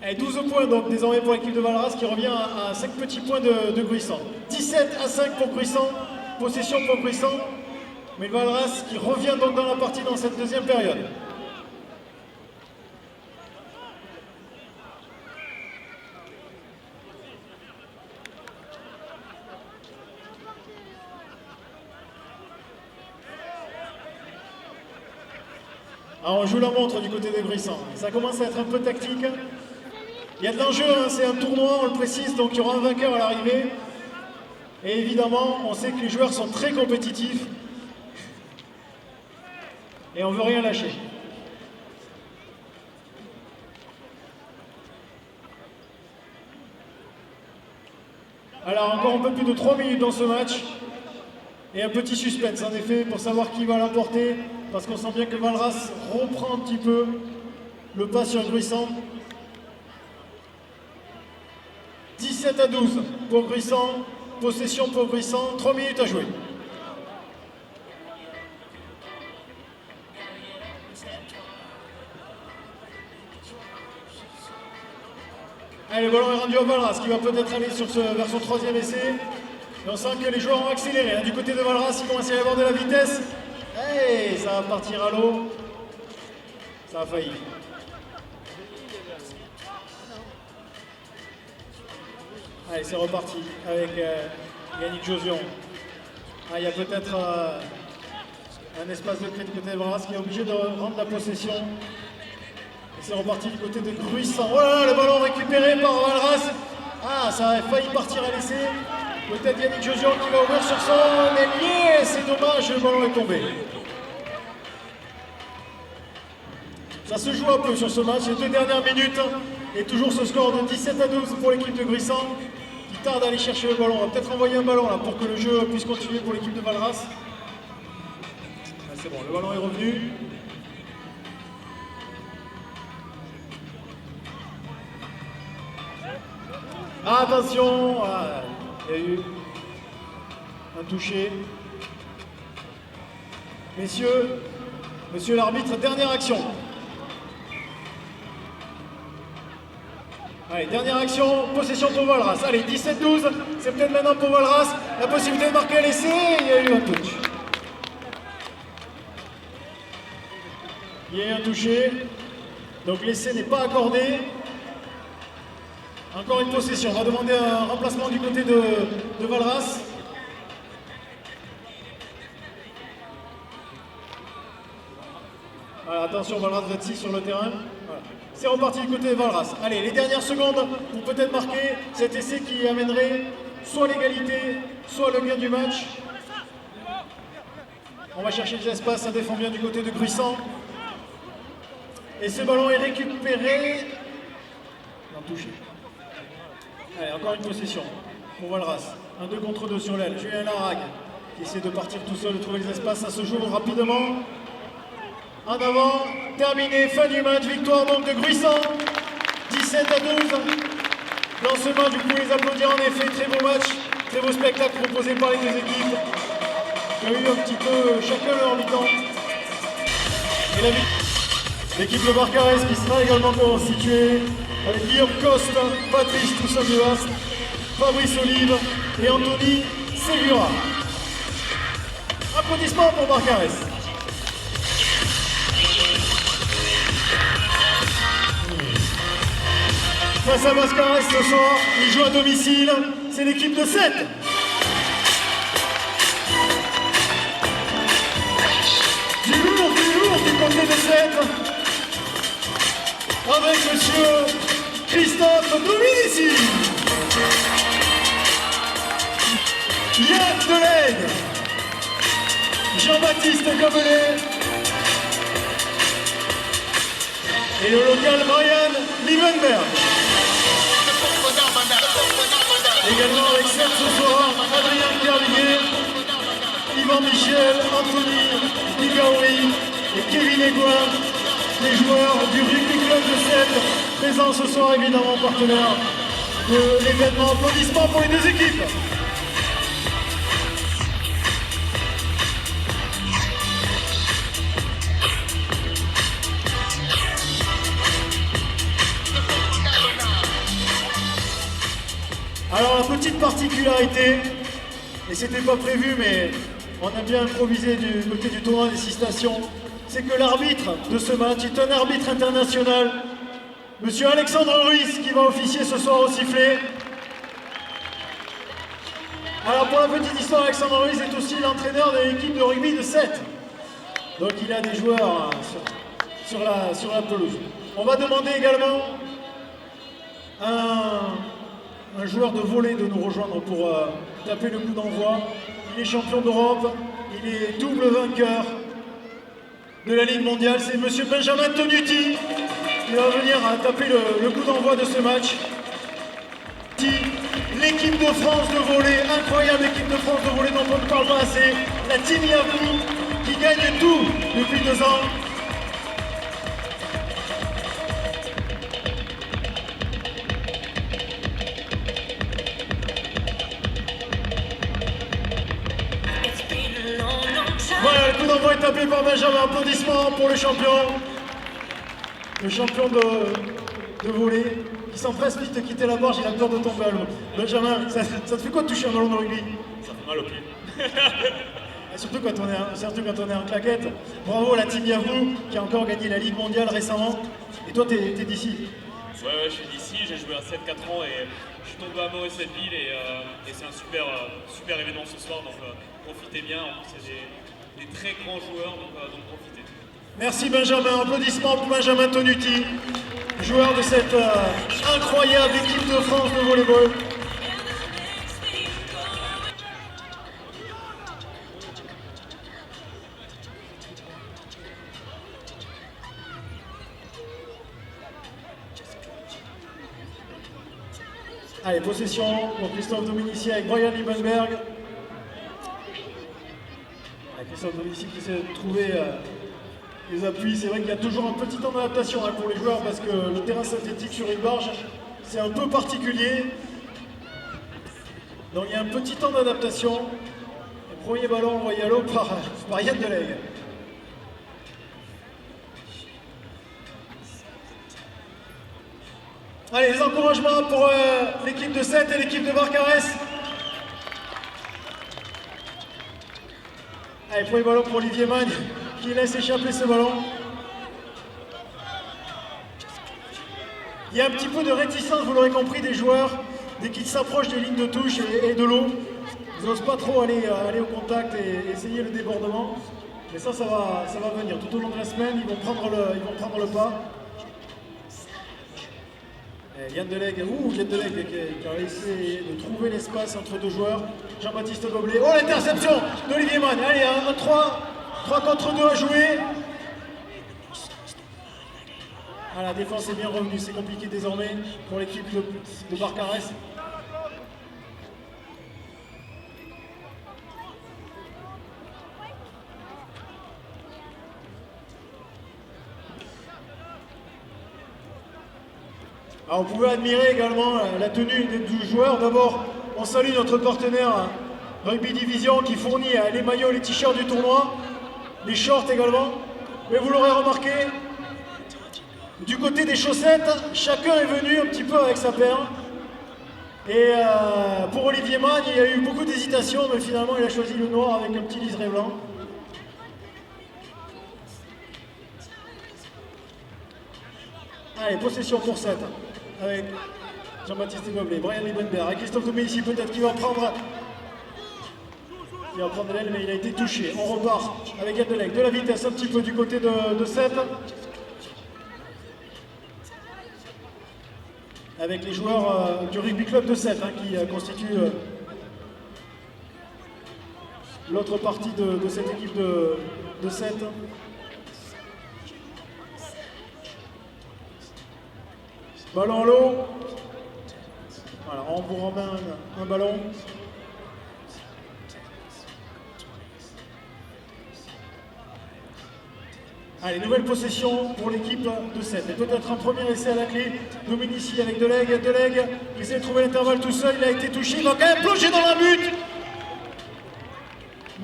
Et 12 points donc désormais pour l'équipe de Valras qui revient à 5 petits points de Gruissan. 17-5 pour Gruissan, possession pour Gruissan, mais Valras qui revient donc dans la partie dans cette deuxième période. Alors on joue la montre du côté de Gruissan. Ça commence à être un peu tactique. Il y a de l'enjeu, hein, c'est un tournoi, on le précise, donc il y aura un vainqueur à l'arrivée. Et évidemment, on sait que les joueurs sont très compétitifs. Et on ne veut rien lâcher. Alors encore un peu plus de 3 minutes dans ce match. Et un petit suspense en effet pour savoir qui va l'emporter. Parce qu'on sent bien que Valras reprend un petit peu le pas sur Gruissan. 17-12 pour Gruissan, possession pour Gruissan, 3 minutes à jouer. Allez, le ballon est rendu à Valras qui va peut-être aller vers son 3e essai. Et on sent que les joueurs ont accéléré. Hein. Du côté de Valras, il commence à y avoir de la vitesse. Hey, ça va partir à l'eau. Ça a failli. Allez, c'est reparti avec Yannick Josion. Ah, il y a peut-être un espace de crête du côté de Valras qui est obligé de rendre la possession. Et c'est reparti du côté de Gruissan. Oh là là, le ballon récupéré par Valras. Ah, ça a failli partir à l'essai. Peut-être Yannick Josion qui va ouvrir sur son ailier. C'est dommage, le ballon est tombé. Ça se joue un peu sur ce match, les 2 dernières minutes. Et toujours ce score de 17-12 pour l'équipe de Gruissan. tarde à aller chercher le ballon. On va peut-être envoyer un ballon là pour que le jeu puisse continuer pour l'équipe de Valras. Ah, c'est bon, le ballon est revenu. Attention, ah, il y a eu un touché. Messieurs, monsieur l'arbitre, dernière action. Allez, dernière action, possession pour Valras. Allez, 17-12, c'est peut-être maintenant pour Valras. La possibilité de marquer un essai, il y a eu un touch. Il y a eu un touché, donc l'essai n'est pas accordé. Encore une possession, on va demander un remplacement du côté de Valras. Voilà, attention, Valras 26 sur le terrain. Voilà. C'est reparti du côté de Valras. Allez, les dernières secondes pour peut-être marquer cet essai qui amènerait soit l'égalité, soit le gain du match. On va chercher des espaces, ça défend bien du côté de Gruissant. Et ce ballon est récupéré. Non, touché. Allez, encore une possession pour Valras. Un 2 contre 2 sur l'aile. Julien Larague qui essaie de partir tout seul, de trouver les espaces. Ça se joue rapidement. En avant, terminé, fin du match. Victoire donc de Gruissant. 17-12. Dans ce match, vous pouvez les applaudir en effet. Très beau match, très beau spectacle proposé par les deux équipes. Il y a eu un petit peu chacun leur mi-temps. Et l'équipe de Barcarès qui sera également constituée avec Guillaume Coste, Patrice Toussaint-Duas, Fabrice Olive et Anthony Segura. Applaudissements pour Barcarès. Face à Barcarès ce soir, il joue à domicile, c'est l'équipe de 7. Du lourd du côté de 7. Avec monsieur Christophe Dominici, Yann Delaine, Jean-Baptiste Gobelet et le local Brian Liebenberg. Également avec 7 ce soir, Adrien Carliguet, Yvan Michel, Anthony Ligaouri et Kevin Aigouin, les joueurs du rugby club de Sèvres, présents ce soir évidemment partenaires de l'événement. Applaudissements pour les deux équipes. Alors la petite particularité, et c'était pas prévu mais on a bien improvisé du côté du tournoi des 6 stations, c'est que l'arbitre de ce match est un arbitre international, monsieur Alexandre Ruiz, qui va officier ce soir au sifflet. Alors pour la petite histoire, Alexandre Ruiz est aussi l'entraîneur de l'équipe de rugby de 7. Donc il a des joueurs sur la pelouse. On va demander également un joueur de volley de nous rejoindre pour taper le coup d'envoi. Il est champion d'Europe, il est double vainqueur de la Ligue mondiale, c'est monsieur Benjamin Tonuti qui va venir taper le coup d'envoi de ce match. L'équipe de France de volley, incroyable équipe de France de volley dont on ne parle pas assez, la Team Yavou qui gagne tout depuis 2 ans. Voilà, le coup d'envoi est tapé par Benjamin. Applaudissements pour le champion de volley, qui s'empresse vite de quitter la barge, il a peur de tomber à l'eau. Benjamin, ça te fait quoi de toucher un ballon de rugby? Ça fait mal au pied. Surtout quand on est en claquette. Bravo à la Team Yavou qui a encore gagné la Ligue mondiale récemment. Et toi, t'es d'ici? Ouais, je suis d'ici, j'ai joué à 7-4 ans et je suis tombé amoureux de cette ville et c'est un super événement ce soir, donc profitez bien, c'est des très grands joueurs, donc profitez. Merci Benjamin, applaudissements pour Benjamin Tonuti, joueur de cette incroyable équipe de France de volleyball. Allez, Allez, possession pour Christophe Dominici avec Brian Liebenberg. Christophe Dominici qui essaie de trouver les appuis. C'est vrai qu'il y a toujours un petit temps d'adaptation pour les joueurs parce que le terrain synthétique sur une barge, c'est un peu particulier. Donc il y a un petit temps d'adaptation. Le premier ballon envoyé à l'eau par Yann Delegue. Allez, les encouragements pour l'équipe de Sète et l'équipe de Barcarès. Allez, premier ballon pour Olivier Magne qui laisse échapper ce ballon. Il y a un petit peu de réticence, vous l'aurez compris, des joueurs dès qu'ils s'approchent des lignes de touche et de l'eau. Ils n'osent pas trop aller au contact et essayer le débordement. Mais ça va venir. Tout au long de la semaine, ils vont prendre le pas. Yann Delegue qui a essayé de trouver l'espace entre deux joueurs. Jean-Baptiste Goblet. Oh, l'interception d'Olivier Magne. Allez, un 3 contre 2 à jouer. Ah, la défense est bien revenue. C'est compliqué désormais pour l'équipe de Barcarès. Alors, vous pouvez admirer également la tenue des 12 joueurs. D'abord, on salue notre partenaire Rugby Division qui fournit les maillots, les t-shirts du tournoi, les shorts également. Mais vous l'aurez remarqué, du côté des chaussettes, chacun est venu un petit peu avec sa paire. Et pour Olivier Magne, il y a eu beaucoup d'hésitation, mais finalement il a choisi le noir avec un petit liseré blanc. Allez, possession pour 7. Avec Jean-Baptiste Goblet, Brian Liebenberg, Christophe Dominici peut-être qui va prendre l'aile, mais il a été touché. On repart avec Yann Delegue, de la vitesse un petit peu du côté de Sète. Avec les joueurs du rugby club de Sète qui constituent l'autre partie de cette équipe de Sète. Ballon en l'eau. Voilà, on vous ramène un ballon. Allez, nouvelle possession pour l'équipe de Sète. Et peut-être un premier essai à la clé. Dominici avec Delegue. Delegue qui essaie de trouver l'intervalle tout seul. Il a été touché. Il va quand même plonger dans la butte.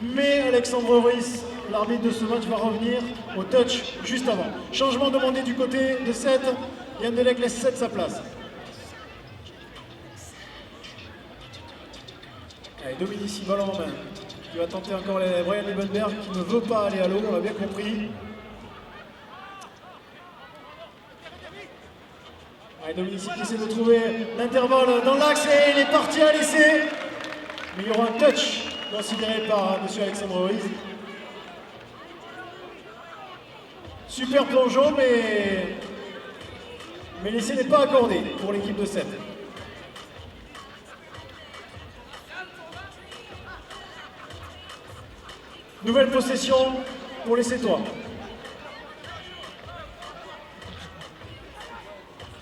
Mais Alexandre Ruiz, l'arbitre de ce match, va revenir au touch juste avant. Changement demandé du côté de Sète. Yann Delegue laisse 7 sa place. Allez, Dominici, ballon en main. Qui va tenter encore Brian Liebenberg qui ne veut pas aller à l'eau, on l'a bien compris. Allez, Dominici qui essaie de trouver l'intervalle dans l'axe et il est parti à l'essai. Mais il y aura un touch considéré par M. Alexandre Ruiz. Super plongeon, mais l'essai n'est pas accordé pour l'équipe de Sète. Nouvelle possession pour les Sétois.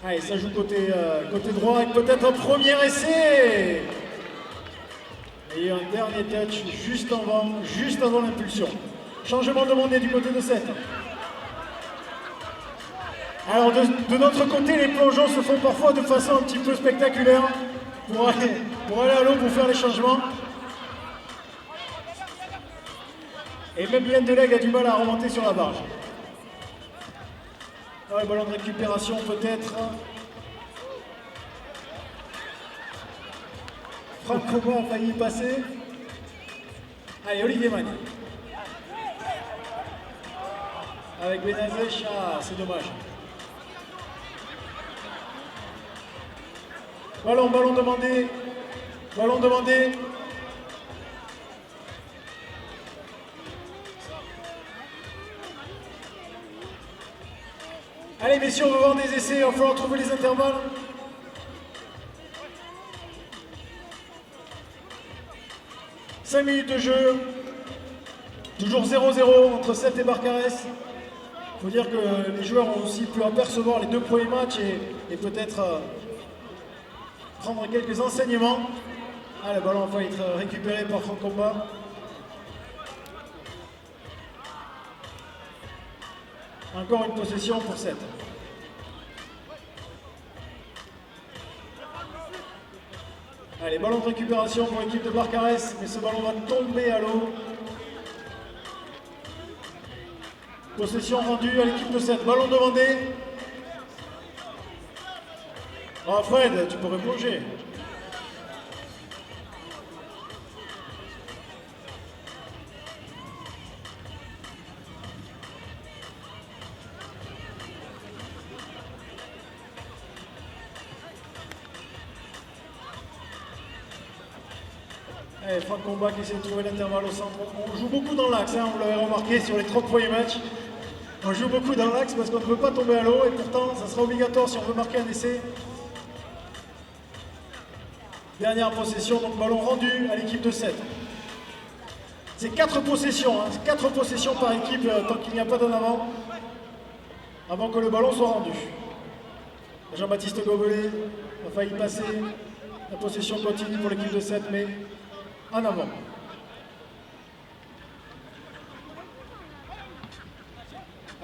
Allez, ça joue côté droit avec peut-être un premier essai. Et un dernier touch juste avant l'impulsion. Changement demandé du côté de Sète. Alors de notre côté, les plongeons se font parfois de façon un petit peu spectaculaire pour aller à l'eau pour faire les changements. Et même Yann Delegue a du mal à remonter sur la barge. Alors, le ballon de récupération peut-être. Franck Coman a failli y passer. Allez, Olivier Magne. Avec Benazech, c'est dommage. Ballon demandé. Ballon demandé. Allez messieurs, on va voir des essais, il va falloir trouver les intervalles. « 5 minutes de jeu, toujours 0-0 entre Sète et Barcarès. Il faut dire que les joueurs ont aussi pu apercevoir les deux premiers matchs et peut-être prendre quelques enseignements. Ah, le ballon va être récupéré par Franck Combat. Encore une possession pour 7. Allez, ballon de récupération pour l'équipe de Barcarès, mais ce ballon va tomber à l'eau. Possession rendue à l'équipe de 7. Ballon demandé. Oh Fred, tu pourrais plonger. Allez, Franck Combat qui essaie de trouver l'intervalle au centre. On joue beaucoup dans l'axe, hein, vous l'avez remarqué sur les 30 premiers matchs. On joue beaucoup dans l'axe parce qu'on ne peut pas tomber à l'eau et pourtant ça sera obligatoire si on veut marquer un essai. Dernière possession, donc ballon rendu à l'équipe de 7. C'est 4 possessions, hein, 4 possessions par équipe tant qu'il n'y a pas d'en avant que le ballon soit rendu. Jean-Baptiste Gobelet a failli passer. La possession continue pour l'équipe de 7, mais en avant.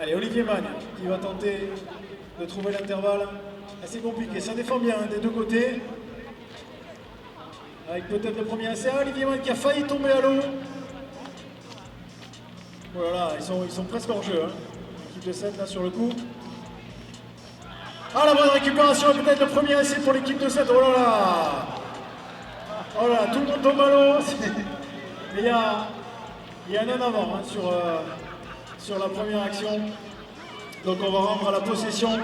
Allez, Olivier Magne qui va tenter de trouver l'intervalle. Assez compliqué, ça défend bien hein, des deux côtés. Avec peut-être le premier essai. Olivier Magne qui a failli tomber à l'eau. Voilà, ils sont presque en jeu. Hein. L'équipe de 7 là sur le coup. Ah, la bonne récupération, peut-être le premier essai pour l'équipe de 7. Oh là là! Oh là, tout le monde tombe à l'eau. Il y a un en avant hein, sur la première action. Donc on va rendre à la possession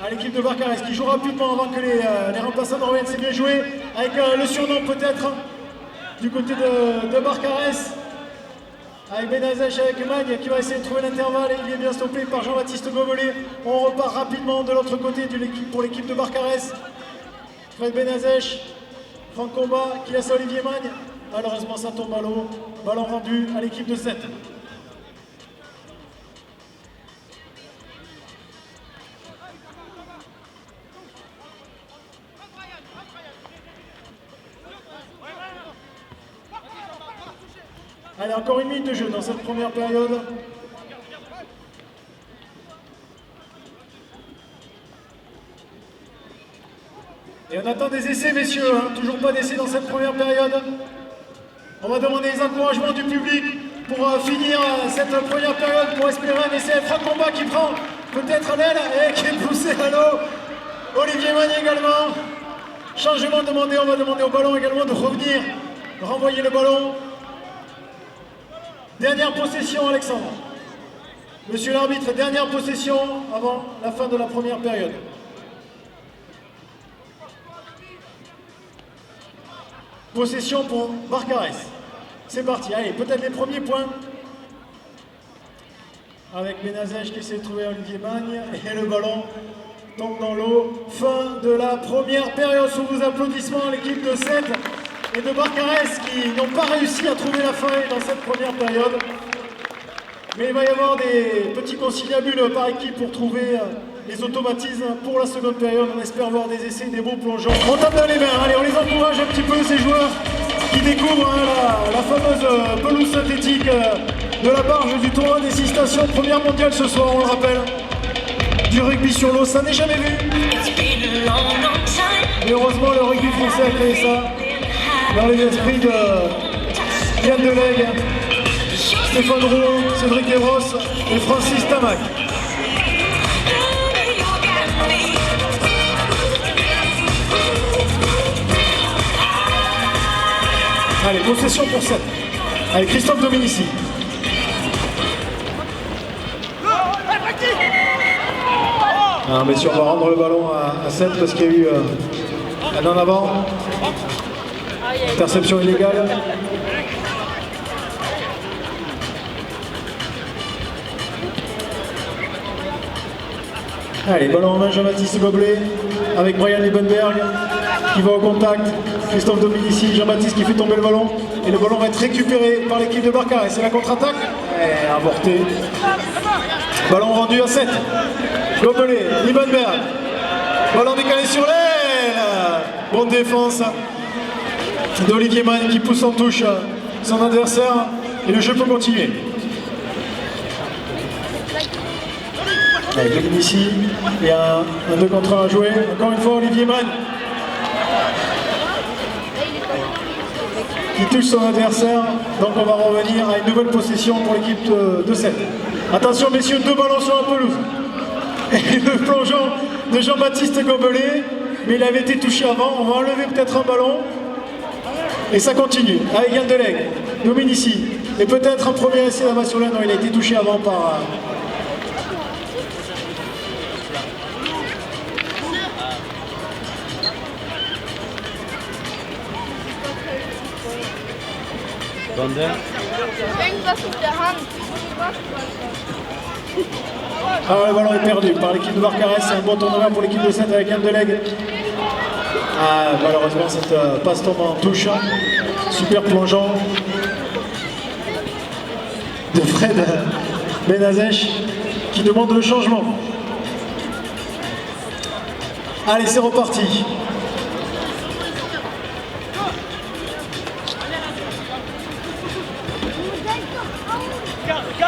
à l'équipe de Barcarès qui joue rapidement avant que les remplaçants reviennent. C'est bien joué avec le surnom peut-être du côté de Barcarès. Avec Benazèche, avec Magne qui va essayer de trouver l'intervalle et il est bien stoppé par Jean-Baptiste Gobelet. On repart rapidement de l'autre côté pour l'équipe de Barcarès. Fred Benazèche, Franck Combat qui laisse Olivier Magne. Malheureusement ça tombe à l'eau. Ballon rendu à l'équipe de 7. Allez, encore une minute de jeu dans cette première période. Et on attend des essais, messieurs, hein. Toujours pas d'essais dans cette première période. On va demander les encouragements du public pour finir cette première période, pour espérer un essai. Franck Combat qui prend peut-être l'aile et qui est poussé à l'eau. Olivier Magne également. Changement demandé, on va demander au ballon également de revenir, renvoyer le ballon. Dernière possession, Alexandre. Monsieur l'arbitre, dernière possession avant la fin de la première période. Possession pour Barcarès. C'est parti, allez, peut-être les premiers points. Avec Benazèche qui essaie de trouver Olivier Magne et le ballon tombe dans l'eau. Fin de la première période sous vos applaudissements à l'équipe de 7 et de Barcarès qui n'ont pas réussi à trouver la fin dans cette première période. Mais il va y avoir des petits conciliabules par équipe pour trouver les automatismes pour la seconde période. On espère voir des essais, des beaux plongeons. On tape dans les mains, allez, on les encourage un petit peu, ces joueurs qui découvrent hein, la fameuse pelouse synthétique de la barge du tournoi des 6 stations. Première mondiale ce soir, on le rappelle. Du rugby sur l'eau, ça n'est jamais vu. Et heureusement, le rugby français a créé ça dans les esprits de Yann Delegue, Stéphane Rouault, Cédric Evros et Francis Tamac. Allez, possession pour 7. Allez, Christophe Dominici. Ah, messieurs, on va rendre le ballon à 7 parce qu'il y a eu un en avant. Interception illégale. Allez, ballon en main, Jean-Baptiste Gobelet avec Brian Liebenberg qui va au contact. Christophe Dominici, Jean-Baptiste qui fait tomber le ballon. Et le ballon va être récupéré par l'équipe de Barcarès. C'est la contre-attaque. Et avorté. Ballon rendu à 7. Gobelet, Liebenberg. Ballon décalé sur l'aile. Bonne défense d'Olivier Mann qui pousse en touche son adversaire et le jeu peut continuer. Avec Dominici, il y a un 2 contre 1 à jouer. Encore une fois, Olivier Mann qui touche son adversaire. Donc on va revenir à une nouvelle possession pour l'équipe de 7. Attention messieurs, 2 ballons sur la pelouse. Et le plongeon de Jean-Baptiste Gobelet, mais il avait été touché avant. On va enlever peut-être un ballon. Et ça continue avec Yann Delegue, Dominici. Et peut-être un premier essai là-bas sur l'aine. Non, il a été touché avant par... Ah, le ballon est perdu par l'équipe de Barcarès. C'est un bon tournoi pour l'équipe de 7 avec Yann Delegue. Ah, malheureusement, cette passe tombe en touche. Super plongeon de Fred Benazech qui demande le changement. Allez, c'est reparti.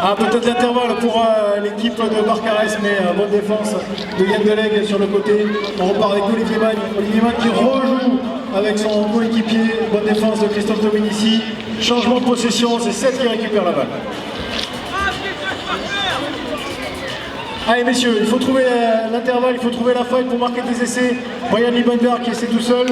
Ah, peut-être l'intervalle pour l'équipe de Barcarès, mais bonne défense de Yann Delegue sur le côté. On repart avec Olivier Mann. Olivier Mann qui rejoue avec son coéquipier. Bonne défense de Christophe Dominici. Changement de possession, c'est 7 qui récupère la balle. Allez messieurs, il faut trouver l'intervalle, il faut trouver la faille pour marquer des essais. Brian Liebenberg qui essaie tout seul.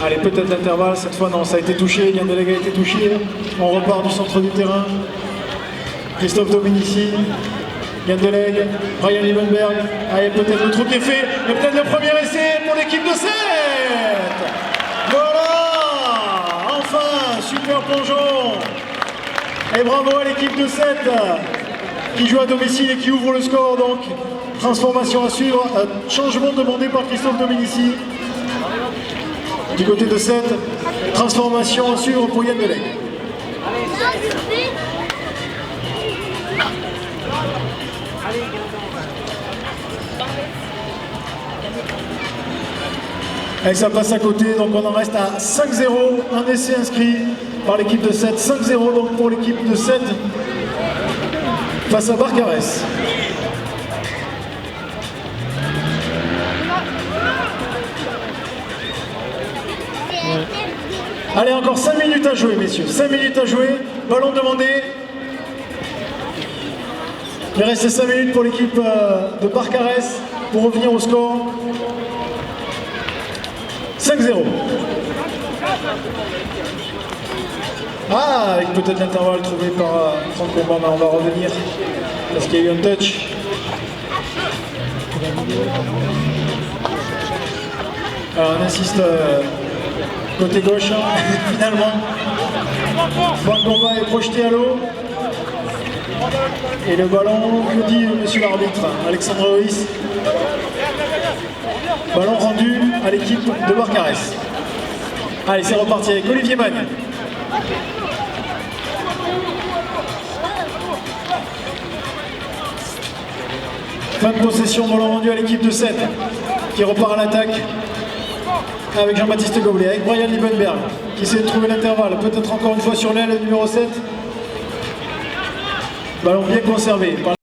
Allez, peut-être l'intervalle, cette fois non, ça a été touché, Yann Delegue a été touché. On repart du centre du terrain. Christophe Dominici, Yann Delegue, Brian Liebenberg. Allez, peut-être le trou qui est fait, et peut-être le premier essai pour l'équipe de 7. Voilà, enfin, super plongeon. Et bravo à l'équipe de 7 qui joue à domicile et qui ouvre le score. Donc, transformation à suivre, changement demandé par Christophe Dominici. Du côté de 7, transformation à suivre pour Yann Delegue. Et ça passe à côté, donc on en reste à 5-0, un essai inscrit par l'équipe de 7, 5-0 donc pour l'équipe de 7 face à Barcarès. Allez, encore 5 minutes à jouer, messieurs. 5 minutes à jouer. Ballon demandé. Il reste 5 minutes pour l'équipe de Barcarès pour revenir au score. 5-0. Ah, avec peut-être l'intervalle trouvé par Franck Combin, on va revenir parce qu'il y a eu un touch. Alors, on insiste côté gauche, finalement. Franck Combin est projeté à l'eau. Et le ballon, que dit monsieur l'arbitre, Alexandre Loïs. Ballon rendu à l'équipe de Barcarès. Allez, c'est reparti avec Olivier Mann. Fin de possession, ballon rendu à l'équipe de 7 qui repart à l'attaque avec Jean-Baptiste Gobelet, avec Brian Liebenberg qui essaie de trouver l'intervalle, peut-être encore une fois sur l'aile, le numéro 7. Ballon bien conservé.